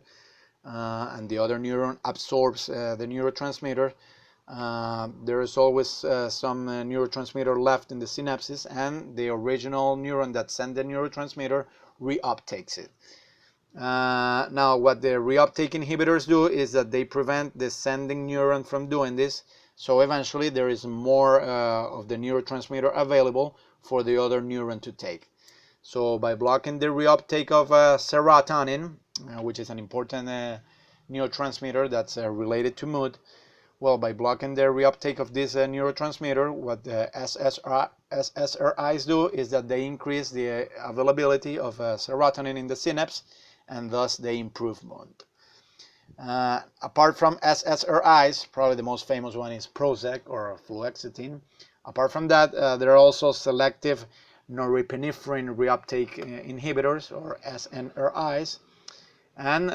and the other neuron absorbs the neurotransmitter, there is always some neurotransmitter left in the synapses, and the original neuron that sent the neurotransmitter reuptakes it. Now, what the reuptake inhibitors do is that they prevent the sending neuron from doing this, so eventually there is more of the neurotransmitter available for the other neuron to take. So by blocking the reuptake of serotonin, which is an important neurotransmitter that's related to mood, well, by blocking the reuptake of this neurotransmitter, what the SSRIs do is that they increase the availability of serotonin in the synapse, and thus they improve mood. Apart from SSRIs, probably the most famous one is Prozac or fluoxetine. Apart from that, there are also selective norepinephrine reuptake inhibitors, or SNRIs. And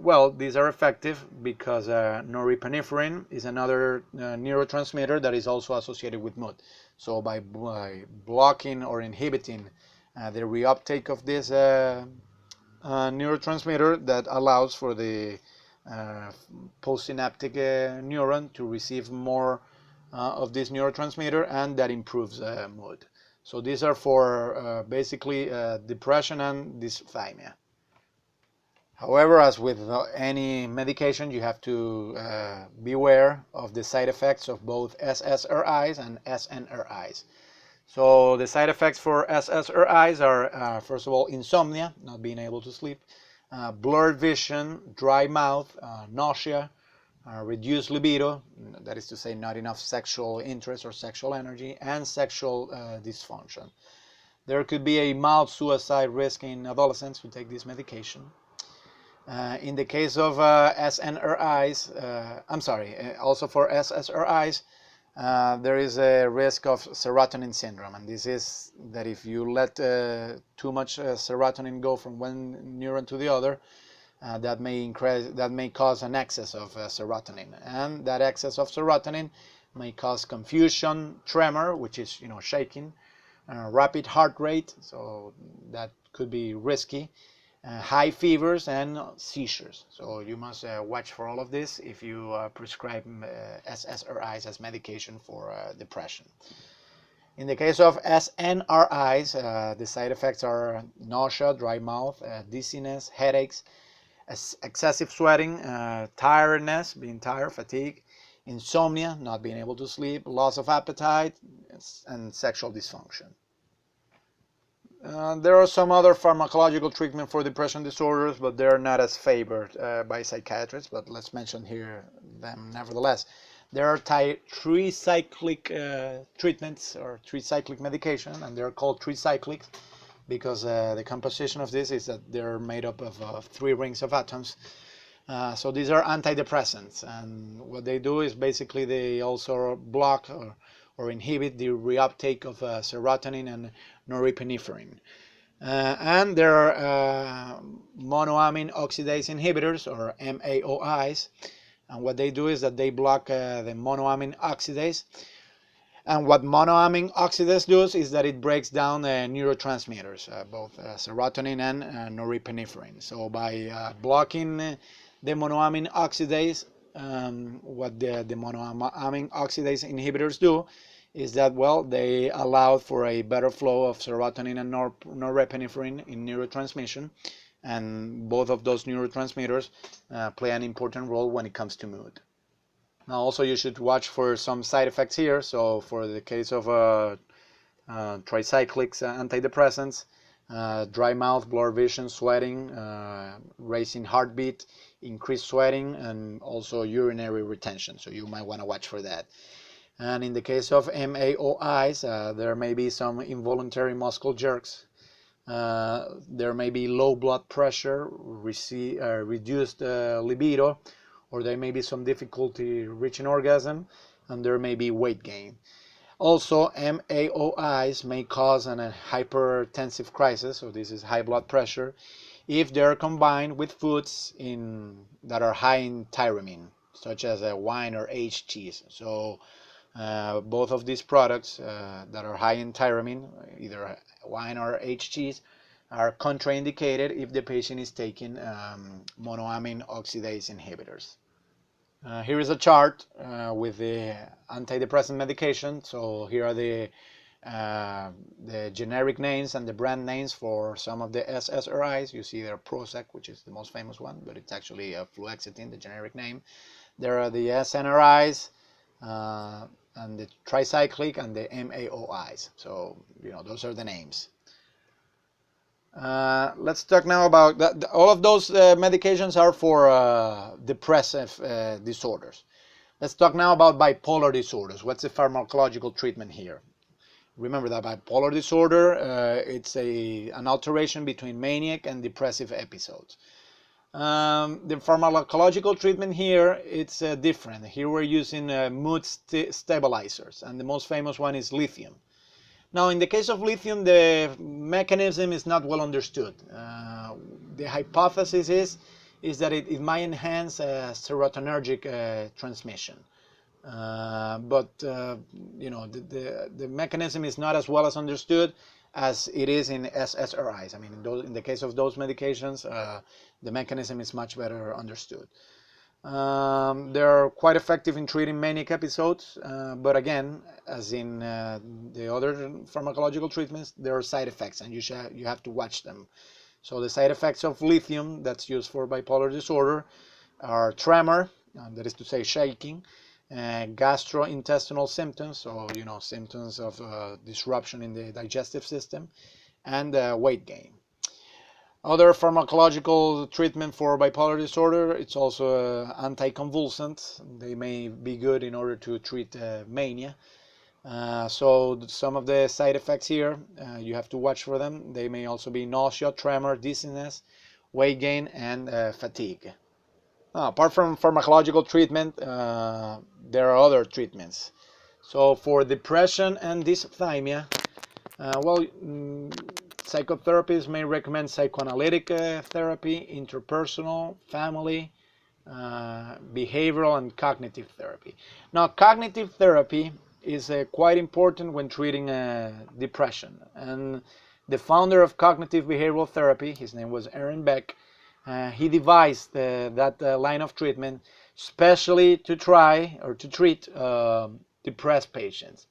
well, these are effective because norepinephrine is another neurotransmitter that is also associated with mood. So by blocking or inhibiting the reuptake of this neurotransmitter, that allows for the postsynaptic neuron to receive more of this neurotransmitter, and that improves mood. So these are for basically depression and dysthymia. However, as with any medication, you have to beware of the side effects of both SSRIs and SNRIs. So the side effects for SSRIs are, first of all, insomnia, not being able to sleep, blurred vision, dry mouth, nausea, reduced libido, that is to say not enough sexual interest or sexual energy, and sexual dysfunction. There could be a mild suicide risk in adolescents who take this medication. In the case of SNRIs, also for SSRIs, there is a risk of serotonin syndrome, and this is that if you let too much serotonin go from one neuron to the other, that may cause an excess of serotonin, and that excess of serotonin may cause confusion, tremor, which is shaking, rapid heart rate, so that could be risky, high fevers, and seizures. So you must watch for all of this if you prescribe SSRIs as medication for depression. In the case of SNRIs, the side effects are nausea, dry mouth, dizziness, headaches, excessive sweating, tiredness, being tired, fatigue, insomnia, not being able to sleep, loss of appetite, and sexual dysfunction. There are some other pharmacological treatment for depression disorders, but they're not as favored by psychiatrists, but let's mention here them nevertheless. There are tricyclic treatments or tricyclic medication, and they're called tricyclics because the composition of this is that they're made up of 3 rings of atoms. So these are antidepressants, and what they do is basically they also block or inhibit the reuptake of serotonin and norepinephrine. And there are monoamine oxidase inhibitors, or MAOIs, and what they do is that they block the monoamine oxidase. And what monoamine oxidase does is that it breaks down neurotransmitters, both serotonin and norepinephrine. So by blocking the monoamine oxidase, what the monoamine oxidase inhibitors do is that, well, they allow for a better flow of serotonin and norepinephrine in neurotransmission, and both of those neurotransmitters play an important role when it comes to mood. Now also you should watch for some side effects here. So for the case of tricyclics antidepressants, dry mouth, blurred vision, sweating, racing heartbeat, increased sweating, and also urinary retention. So you might want to watch for that. And in the case of MAOIs, there may be some involuntary muscle jerks. There may be low blood pressure, reduced libido, or there may be some difficulty reaching orgasm, and there may be weight gain. Also, MAOIs may cause a hypertensive crisis, so this is high blood pressure, if they're combined with foods that are high in tyramine, such as wine or aged cheese. So both of these products that are high in tyramine, either wine or aged cheese, are contraindicated if the patient is taking monoamine oxidase inhibitors. Here is a chart with the antidepressant medication. So here are the generic names and the brand names for some of the SSRIs. You see there Prozac, which is the most famous one, but it's actually fluoxetine, the generic name. There are the SNRIs, and the tricyclic, and the MAOIs. So, those are the names. Let's talk now about that. All of those medications are for depressive disorders. Let's talk now about bipolar disorders. What's the pharmacological treatment here? Remember that bipolar disorder, it's an alteration between maniac and depressive episodes. The pharmacological treatment here, it's different. Here we're using mood stabilizers, and the most famous one is lithium. Now, in the case of lithium, the mechanism is not well understood. The hypothesis is that it might enhance serotonergic transmission. But the mechanism is not as well as understood as it is in SSRIs. I mean, in the case of those medications, the mechanism is much better understood. They're quite effective in treating manic episodes, but again, as in the other pharmacological treatments, there are side effects, and you have to watch them. So the side effects of lithium that's used for bipolar disorder are tremor, that is to say shaking, gastrointestinal symptoms, so symptoms of disruption in the digestive system, and weight gain. Other pharmacological treatment for bipolar disorder, it's also anticonvulsants. They may be good in order to treat mania. So some of the side effects here, you have to watch for them. They may also be nausea, tremor, dizziness, weight gain, and fatigue. Apart from pharmacological treatment, there are other treatments. So for depression and dysthymia, psychotherapists may recommend psychoanalytic therapy, interpersonal, family, behavioral, and cognitive therapy. Now, cognitive therapy is quite important when treating depression. And the founder of cognitive behavioral therapy, his name was Aaron Beck, he devised that line of treatment especially to treat depressed patients.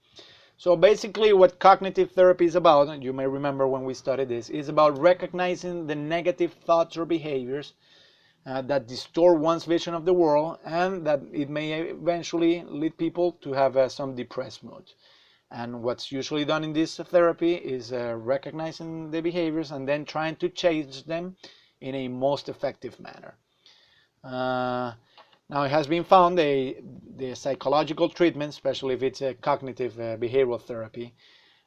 So basically what cognitive therapy is about, and you may remember when we studied this, is about recognizing the negative thoughts or behaviors that distort one's vision of the world, and that it may eventually lead people to have some depressed mood. And what's usually done in this therapy is recognizing the behaviors and then trying to change them in a most effective manner. Now, it has been found the psychological treatment, especially if it's a cognitive behavioral therapy,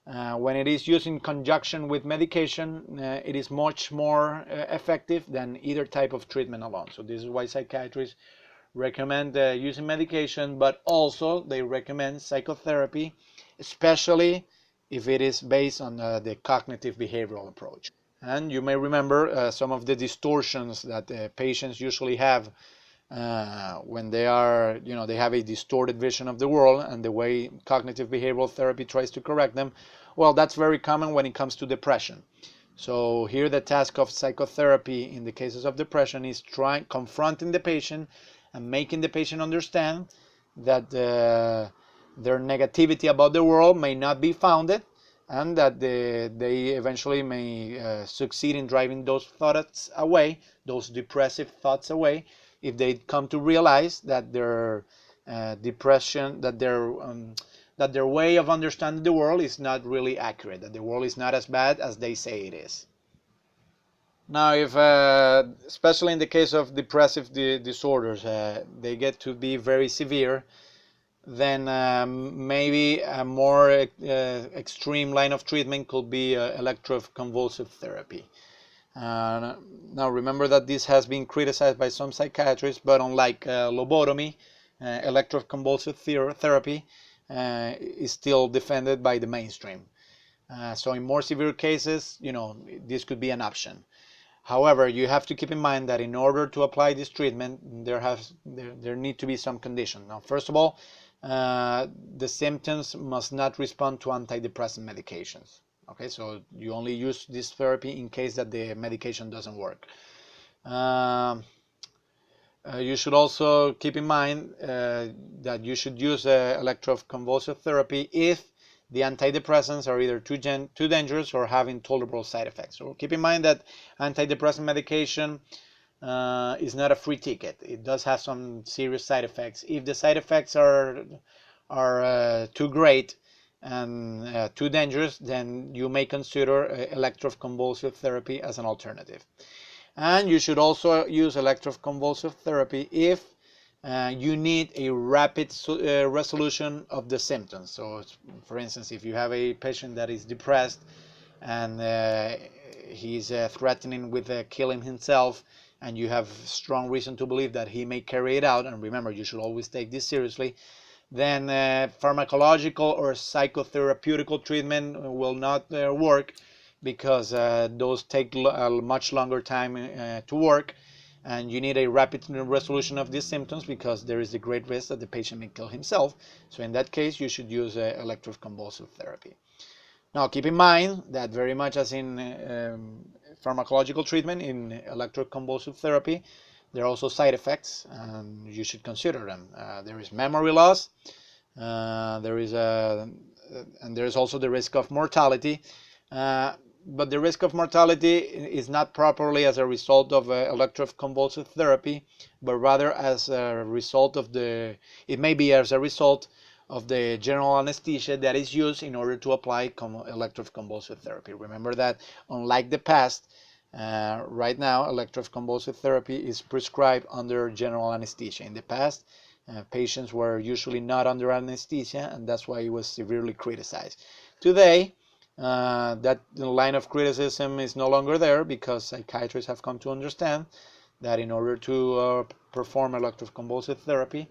When it is used in conjunction with medication, it is much more effective than either type of treatment alone. So this is why psychiatrists recommend using medication, but also they recommend psychotherapy, especially if it is based on the cognitive behavioral approach. And you may remember some of the distortions that patients usually have when they are, they have a distorted vision of the world, and the way cognitive behavioral therapy tries to correct them. Well, that's very common when it comes to depression. So here the task of psychotherapy in the cases of depression is confronting the patient and making the patient understand that their negativity about the world may not be founded, and that they eventually may succeed in driving those thoughts away, those depressive thoughts away, if they come to realize that their depression, that their way of understanding the world is not really accurate, that the world is not as bad as they say it is. Now, if especially in the case of depressive disorders, they get to be very severe, then maybe a more extreme line of treatment could be electroconvulsive therapy. Now remember that this has been criticized by some psychiatrists, but unlike lobotomy, electroconvulsive therapy is still defended by the mainstream. So in more severe cases, this could be an option. However, you have to keep in mind that in order to apply this treatment, there need to be some conditions. Now, first of all, the symptoms must not respond to antidepressant medications. Okay, so you only use this therapy in case that the medication doesn't work. You should also keep in mind that you should use electroconvulsive therapy if the antidepressants are either too dangerous or have intolerable side effects. So keep in mind that antidepressant medication is not a free ticket. It does have some serious side effects. If the side effects are too great and too dangerous, then you may consider electroconvulsive therapy as an alternative. And you should also use electroconvulsive therapy if you need a rapid resolution of the symptoms. So, for instance, if you have a patient that is depressed and he's threatening with killing himself, and you have strong reason to believe that he may carry it out, and remember, you should always take this seriously, then pharmacological or psychotherapeutical treatment will not work, because those take a much longer time to work, and you need a rapid resolution of these symptoms because there is a great risk that the patient may kill himself. So in that case, you should use electroconvulsive therapy. Now, keep in mind that very much as in pharmacological treatment, in electroconvulsive therapy, there are also side effects, and you should consider them. There is memory loss, and there is also the risk of mortality. But the risk of mortality is not properly as a result of electroconvulsive therapy, but rather as a result of it may be as a result of the general anesthesia that is used in order to apply electroconvulsive therapy. Remember that unlike the past, right now electroconvulsive therapy is prescribed under general anesthesia. In the past, patients were usually not under anesthesia, and that's why it was severely criticized. Today, that line of criticism is no longer there, because psychiatrists have come to understand that in order to perform electroconvulsive therapy,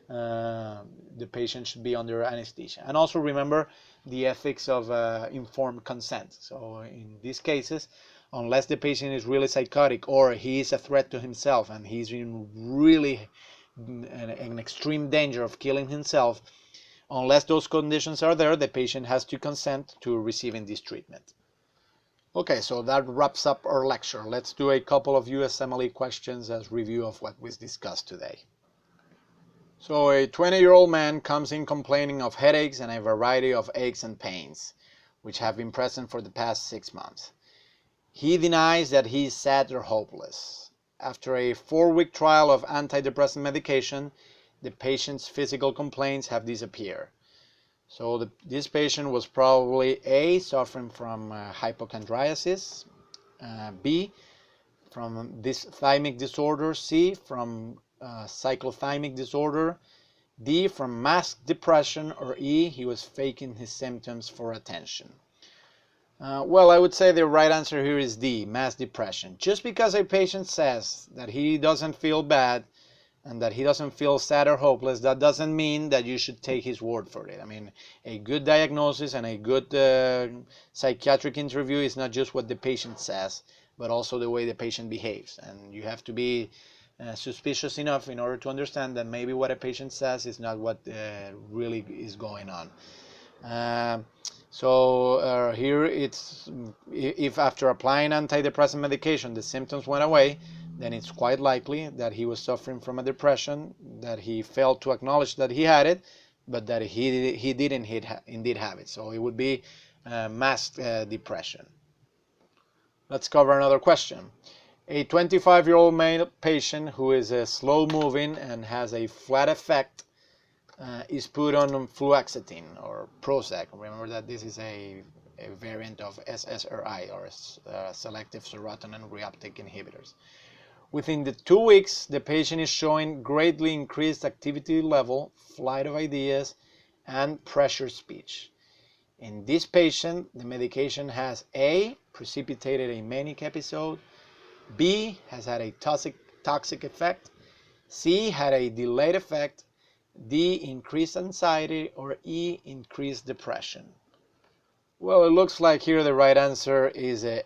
the patient should be under anesthesia. And also remember the ethics of informed consent. So in these cases, unless the patient is really psychotic or he is a threat to himself and he's in really an extreme danger of killing himself, unless those conditions are there, the patient has to consent to receiving this treatment. Okay, so that wraps up our lecture. Let's do a couple of USMLE questions as review of what was discussed today. So a 20-year-old man comes in complaining of headaches and a variety of aches and pains, which have been present for the past 6 months. He denies that he is sad or hopeless. After a 4-week trial of antidepressant medication, the patient's physical complaints have disappeared. So this patient was probably A, suffering from hypochondriasis, B, from dysthymic disorder, C, from cyclothymic disorder, D, from masked depression, or E, he was faking his symptoms for attention? Well, I would say the right answer here is D, masked depression. Just because a patient says that he doesn't feel bad and that he doesn't feel sad or hopeless, that doesn't mean that you should take his word for it. I mean, a good diagnosis and a good psychiatric interview is not just what the patient says, but also the way the patient behaves. And you have to be suspicious enough in order to understand that maybe what a patient says is not what really is going on. Here it's, if after applying antidepressant medication the symptoms went away, then it's quite likely that he was suffering from a depression, that he failed to acknowledge that he had it, but that he didn't indeed have it. So it would be masked depression. Let's cover another question. A 25-year-old male patient who is slow moving and has a flat effect is put on fluoxetine or Prozac. Remember that this is a variant of SSRI, or selective serotonin reuptake inhibitors. Within the 2 weeks, the patient is showing greatly increased activity level, flight of ideas, and pressure speech. In this patient, the medication has A, precipitated a manic episode, B, has had a toxic effect, C, had a delayed effect, D, increased anxiety, or E, increased depression. Well, it looks like here the right answer is A.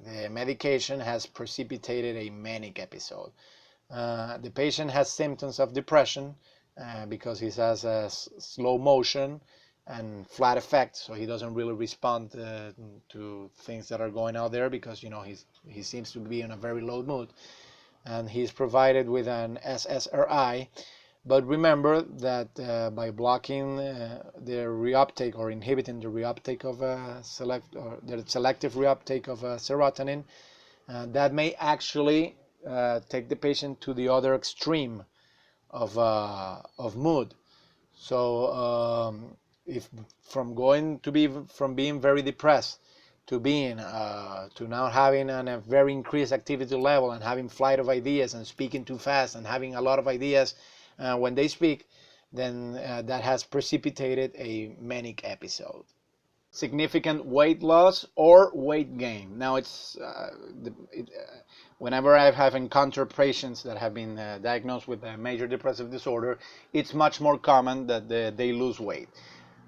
The medication has precipitated a manic episode. The patient has symptoms of depression because he has a slow motion and flat effect, so he doesn't really respond to things that are going out there because he seems to be in a very low mood, and he's provided with an SSRI. But remember that by blocking the reuptake or inhibiting the reuptake of the selective reuptake of serotonin, that may actually take the patient to the other extreme of mood. So if from being very depressed to now having a very increased activity level and having flight of ideas and speaking too fast and having a lot of ideas when they speak, then that has precipitated a manic episode. Significant weight loss or weight gain. Now whenever I have encountered patients that have been diagnosed with a major depressive disorder, it's much more common that they lose weight.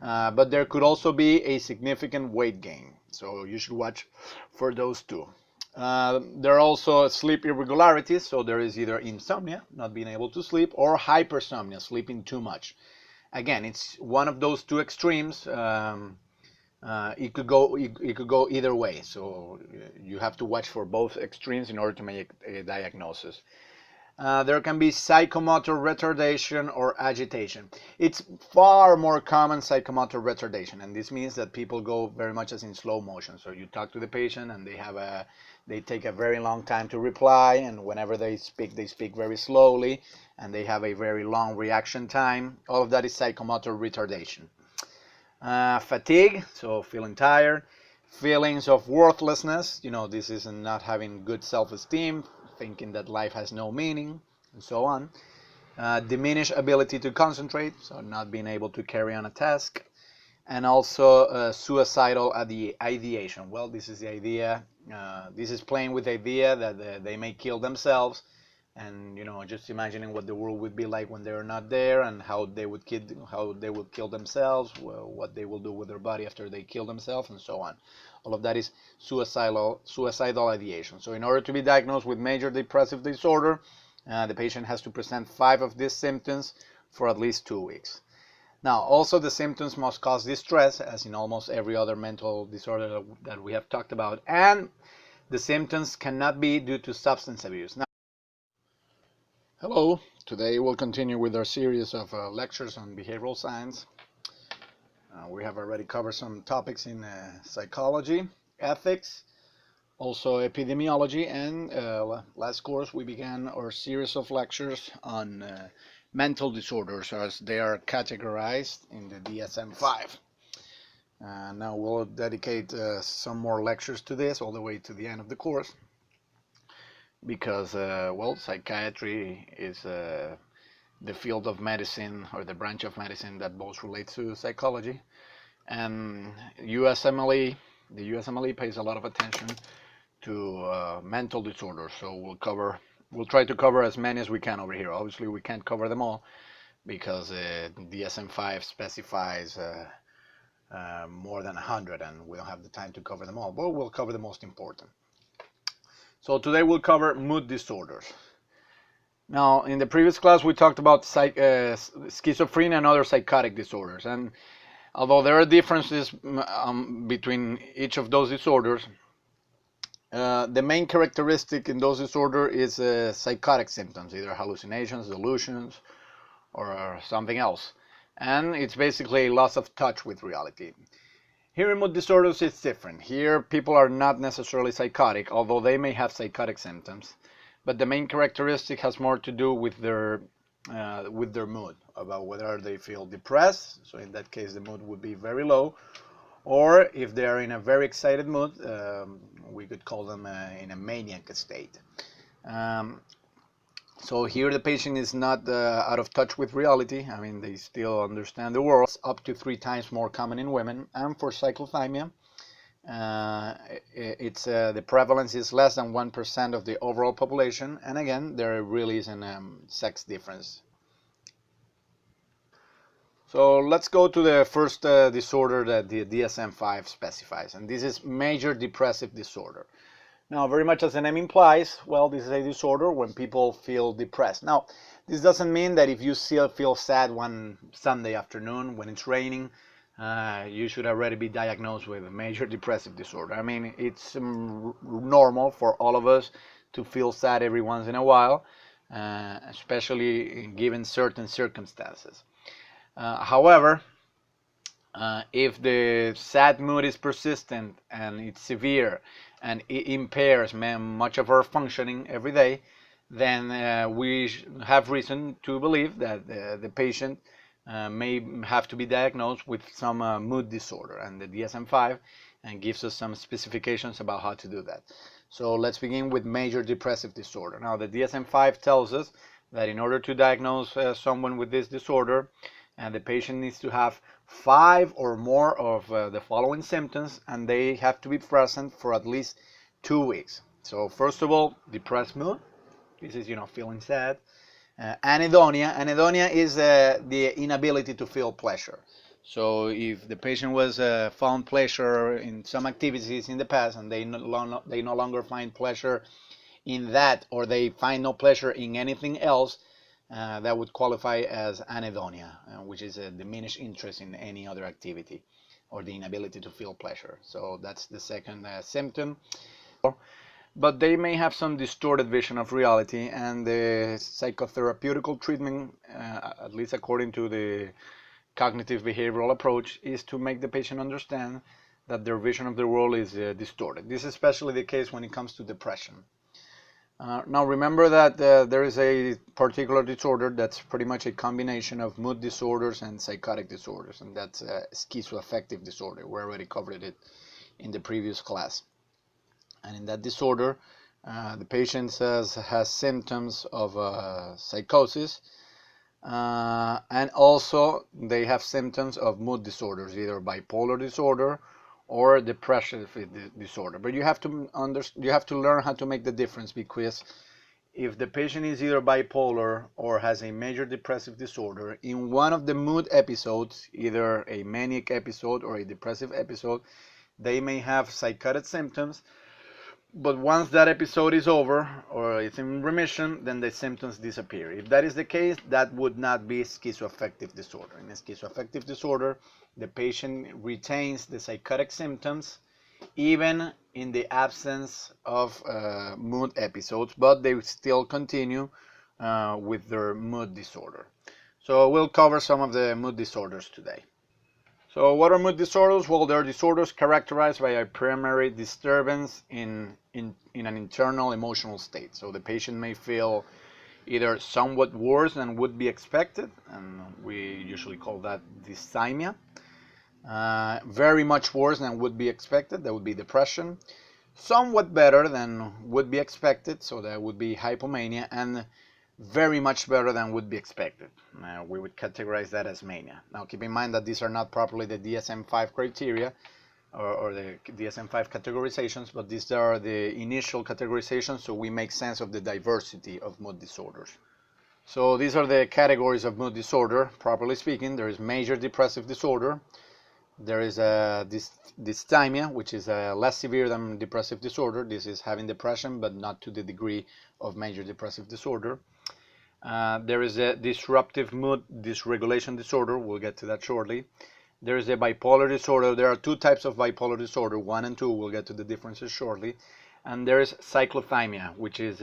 But there could also be a significant weight gain. So you should watch for those two. There are also sleep irregularities, so there is either insomnia, not being able to sleep, or hypersomnia, sleeping too much. Again, it's one of those two extremes. It could go either way, so you have to watch for both extremes in order to make a diagnosis. There can be psychomotor retardation or agitation. It's far more common psychomotor retardation, and this means that people go very much as in slow motion. So you talk to the patient and they take a very long time to reply, and whenever they speak very slowly, and they have a very long reaction time. All of that is psychomotor retardation. Fatigue, so feeling tired. Feelings of worthlessness, this is not having good self-esteem, thinking that life has no meaning, and so on. Diminished ability to concentrate, so not being able to carry on a task. And also suicidal ideation. Well, this is the idea, this is playing with the idea that they may kill themselves, and just imagining what the world would be like when they're not there, and how they would kill themselves, what they will do with their body after they kill themselves, and so on. All of that is suicidal ideation. So in order to be diagnosed with major depressive disorder, the patient has to present 5 of these symptoms for at least 2 weeks. Now, also the symptoms must cause distress, as in almost every other mental disorder that we have talked about, and the symptoms cannot be due to substance abuse. Now, hello, today we'll continue with our series of lectures on behavioral science. We have already covered some topics in psychology, ethics, also epidemiology, and last course we began our series of lectures on mental disorders as they are categorized in the DSM-5. Now we'll dedicate some more lectures to this all the way to the end of the course, because well, psychiatry is the field of medicine, or the branch of medicine that most relates to psychology. And USMLE, the USMLE pays a lot of attention to mental disorders. So we'll try to cover as many as we can over here. Obviously, we can't cover them all because DSM-5 specifies more than 100, and we don't have the time to cover them all, but we'll cover the most important. So today we'll cover mood disorders. Now, in the previous class, we talked about schizophrenia and other psychotic disorders. And although there are differences between each of those disorders, the main characteristic in those disorders is psychotic symptoms, either hallucinations, delusions, or something else. And it's basically a loss of touch with reality. Here in mood disorders, it's different. Here, people are not necessarily psychotic, although they may have psychotic symptoms. But the main characteristic has more to do with their mood, about whether they feel depressed. So in that case, the mood would be very low. Or if they are in a very excited mood, we could call them in a maniac state. So here the patient is not out of touch with reality. I mean, they still understand the world. It's up to 3 times more common in women. And for cyclothymia, the prevalence is less than 1% of the overall population. And again, there really isn't a sex difference. So let's go to the first disorder that the DSM-5 specifies, and this is major depressive disorder. Now, very much as the name implies, well, this is a disorder when people feel depressed. Now, this doesn't mean that if you still feel sad one Sunday afternoon when it's raining, you should already be diagnosed with a major depressive disorder. I mean, it's normal for all of us to feel sad every once in a while, especially given certain circumstances. However, if the sad mood is persistent and it's severe and it impairs much of our functioning every day, then we have reason to believe that the patient may have to be diagnosed with some mood disorder, and the DSM-5 gives us some specifications about how to do that. So let's begin with major depressive disorder. Now, the DSM-5 tells us that in order to diagnose someone with this disorder, the patient needs to have 5 or more of the following symptoms, and they have to be present for at least 2 weeks. So first of all, depressed mood. This is, feeling sad. Anhedonia. Anhedonia is the inability to feel pleasure. So if the patient was found pleasure in some activities in the past, and they no longer find pleasure in that, or they find no pleasure in anything else, that would qualify as anhedonia, which is a diminished interest in any other activity, or the inability to feel pleasure. So that's the second symptom. But they may have some distorted vision of reality, and the psychotherapeutical treatment, at least according to the cognitive behavioral approach, is to make the patient understand that their vision of the world is distorted. This is especially the case when it comes to depression. Now remember that there is a particular disorder that's pretty much a combination of mood disorders and psychotic disorders, and that's schizoaffective disorder. We already covered it in the previous class. And in that disorder, the patient has symptoms of psychosis, and also they have symptoms of mood disorders, either bipolar disorder or depressive disorder. But you have to learn how to make the difference, because if the patient is either bipolar or has a major depressive disorder, in one of the mood episodes, either a manic episode or a depressive episode, they may have psychotic symptoms. But once that episode is over or it's in remission, then the symptoms disappear. If that is the case, that would not be schizoaffective disorder. In a schizoaffective disorder, the patient retains the psychotic symptoms even in the absence of mood episodes, but they still continue with their mood disorder. So we'll cover some of the mood disorders today. So what are mood disorders? Well, they're disorders characterized by a primary disturbance in an internal emotional state. So the patient may feel either somewhat worse than would be expected, and we usually call that dysthymia. Very much worse than would be expected, that would be depression. Somewhat better than would be expected, so that would be hypomania. And very much better than would be expected. We would categorize that as mania. Now keep in mind that these are not properly the DSM-5 criteria or the DSM-5 categorizations, but these are the initial categorizations, so we make sense of the diversity of mood disorders. So these are the categories of mood disorder, properly speaking. There is major depressive disorder. There is a dysthymia, which is less severe than depressive disorder. This is having depression, but not to the degree of major depressive disorder. There is a disruptive mood dysregulation disorder. We'll get to that shortly. There is a bipolar disorder. There are two types of bipolar disorder, 1 and 2. We'll get to the differences shortly. And there is cyclothymia, which is,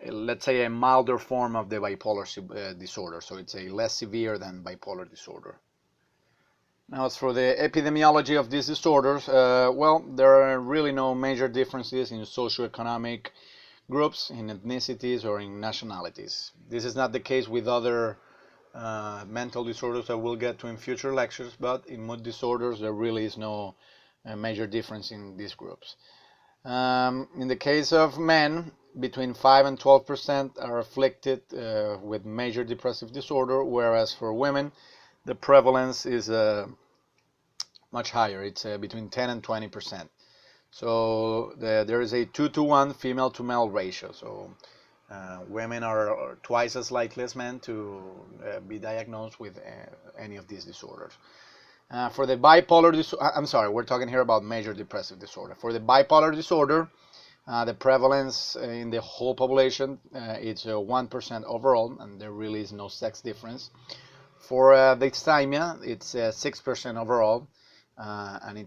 let's say, a milder form of the bipolar disorder. So it's a less severe than bipolar disorder. Now, as for the epidemiology of these disorders, well, there are really no major differences in socioeconomic groups, in ethnicities, or in nationalities. This is not the case with other mental disorders that we'll get to in future lectures, but in mood disorders there really is no major difference in these groups. In the case of men, between 5 and 12% are afflicted with major depressive disorder, whereas for women the prevalence is much higher. It's between 10 and 20%. So there is a 2-to-1 female to male ratio. So women are twice as likely as men to be diagnosed with any of these disorders. For the bipolar disorder, I'm sorry, we're talking here about major depressive disorder. For the bipolar disorder, the prevalence in the whole population it's 1% overall, and there really is no sex difference. For dysthymia, it's 6% overall, and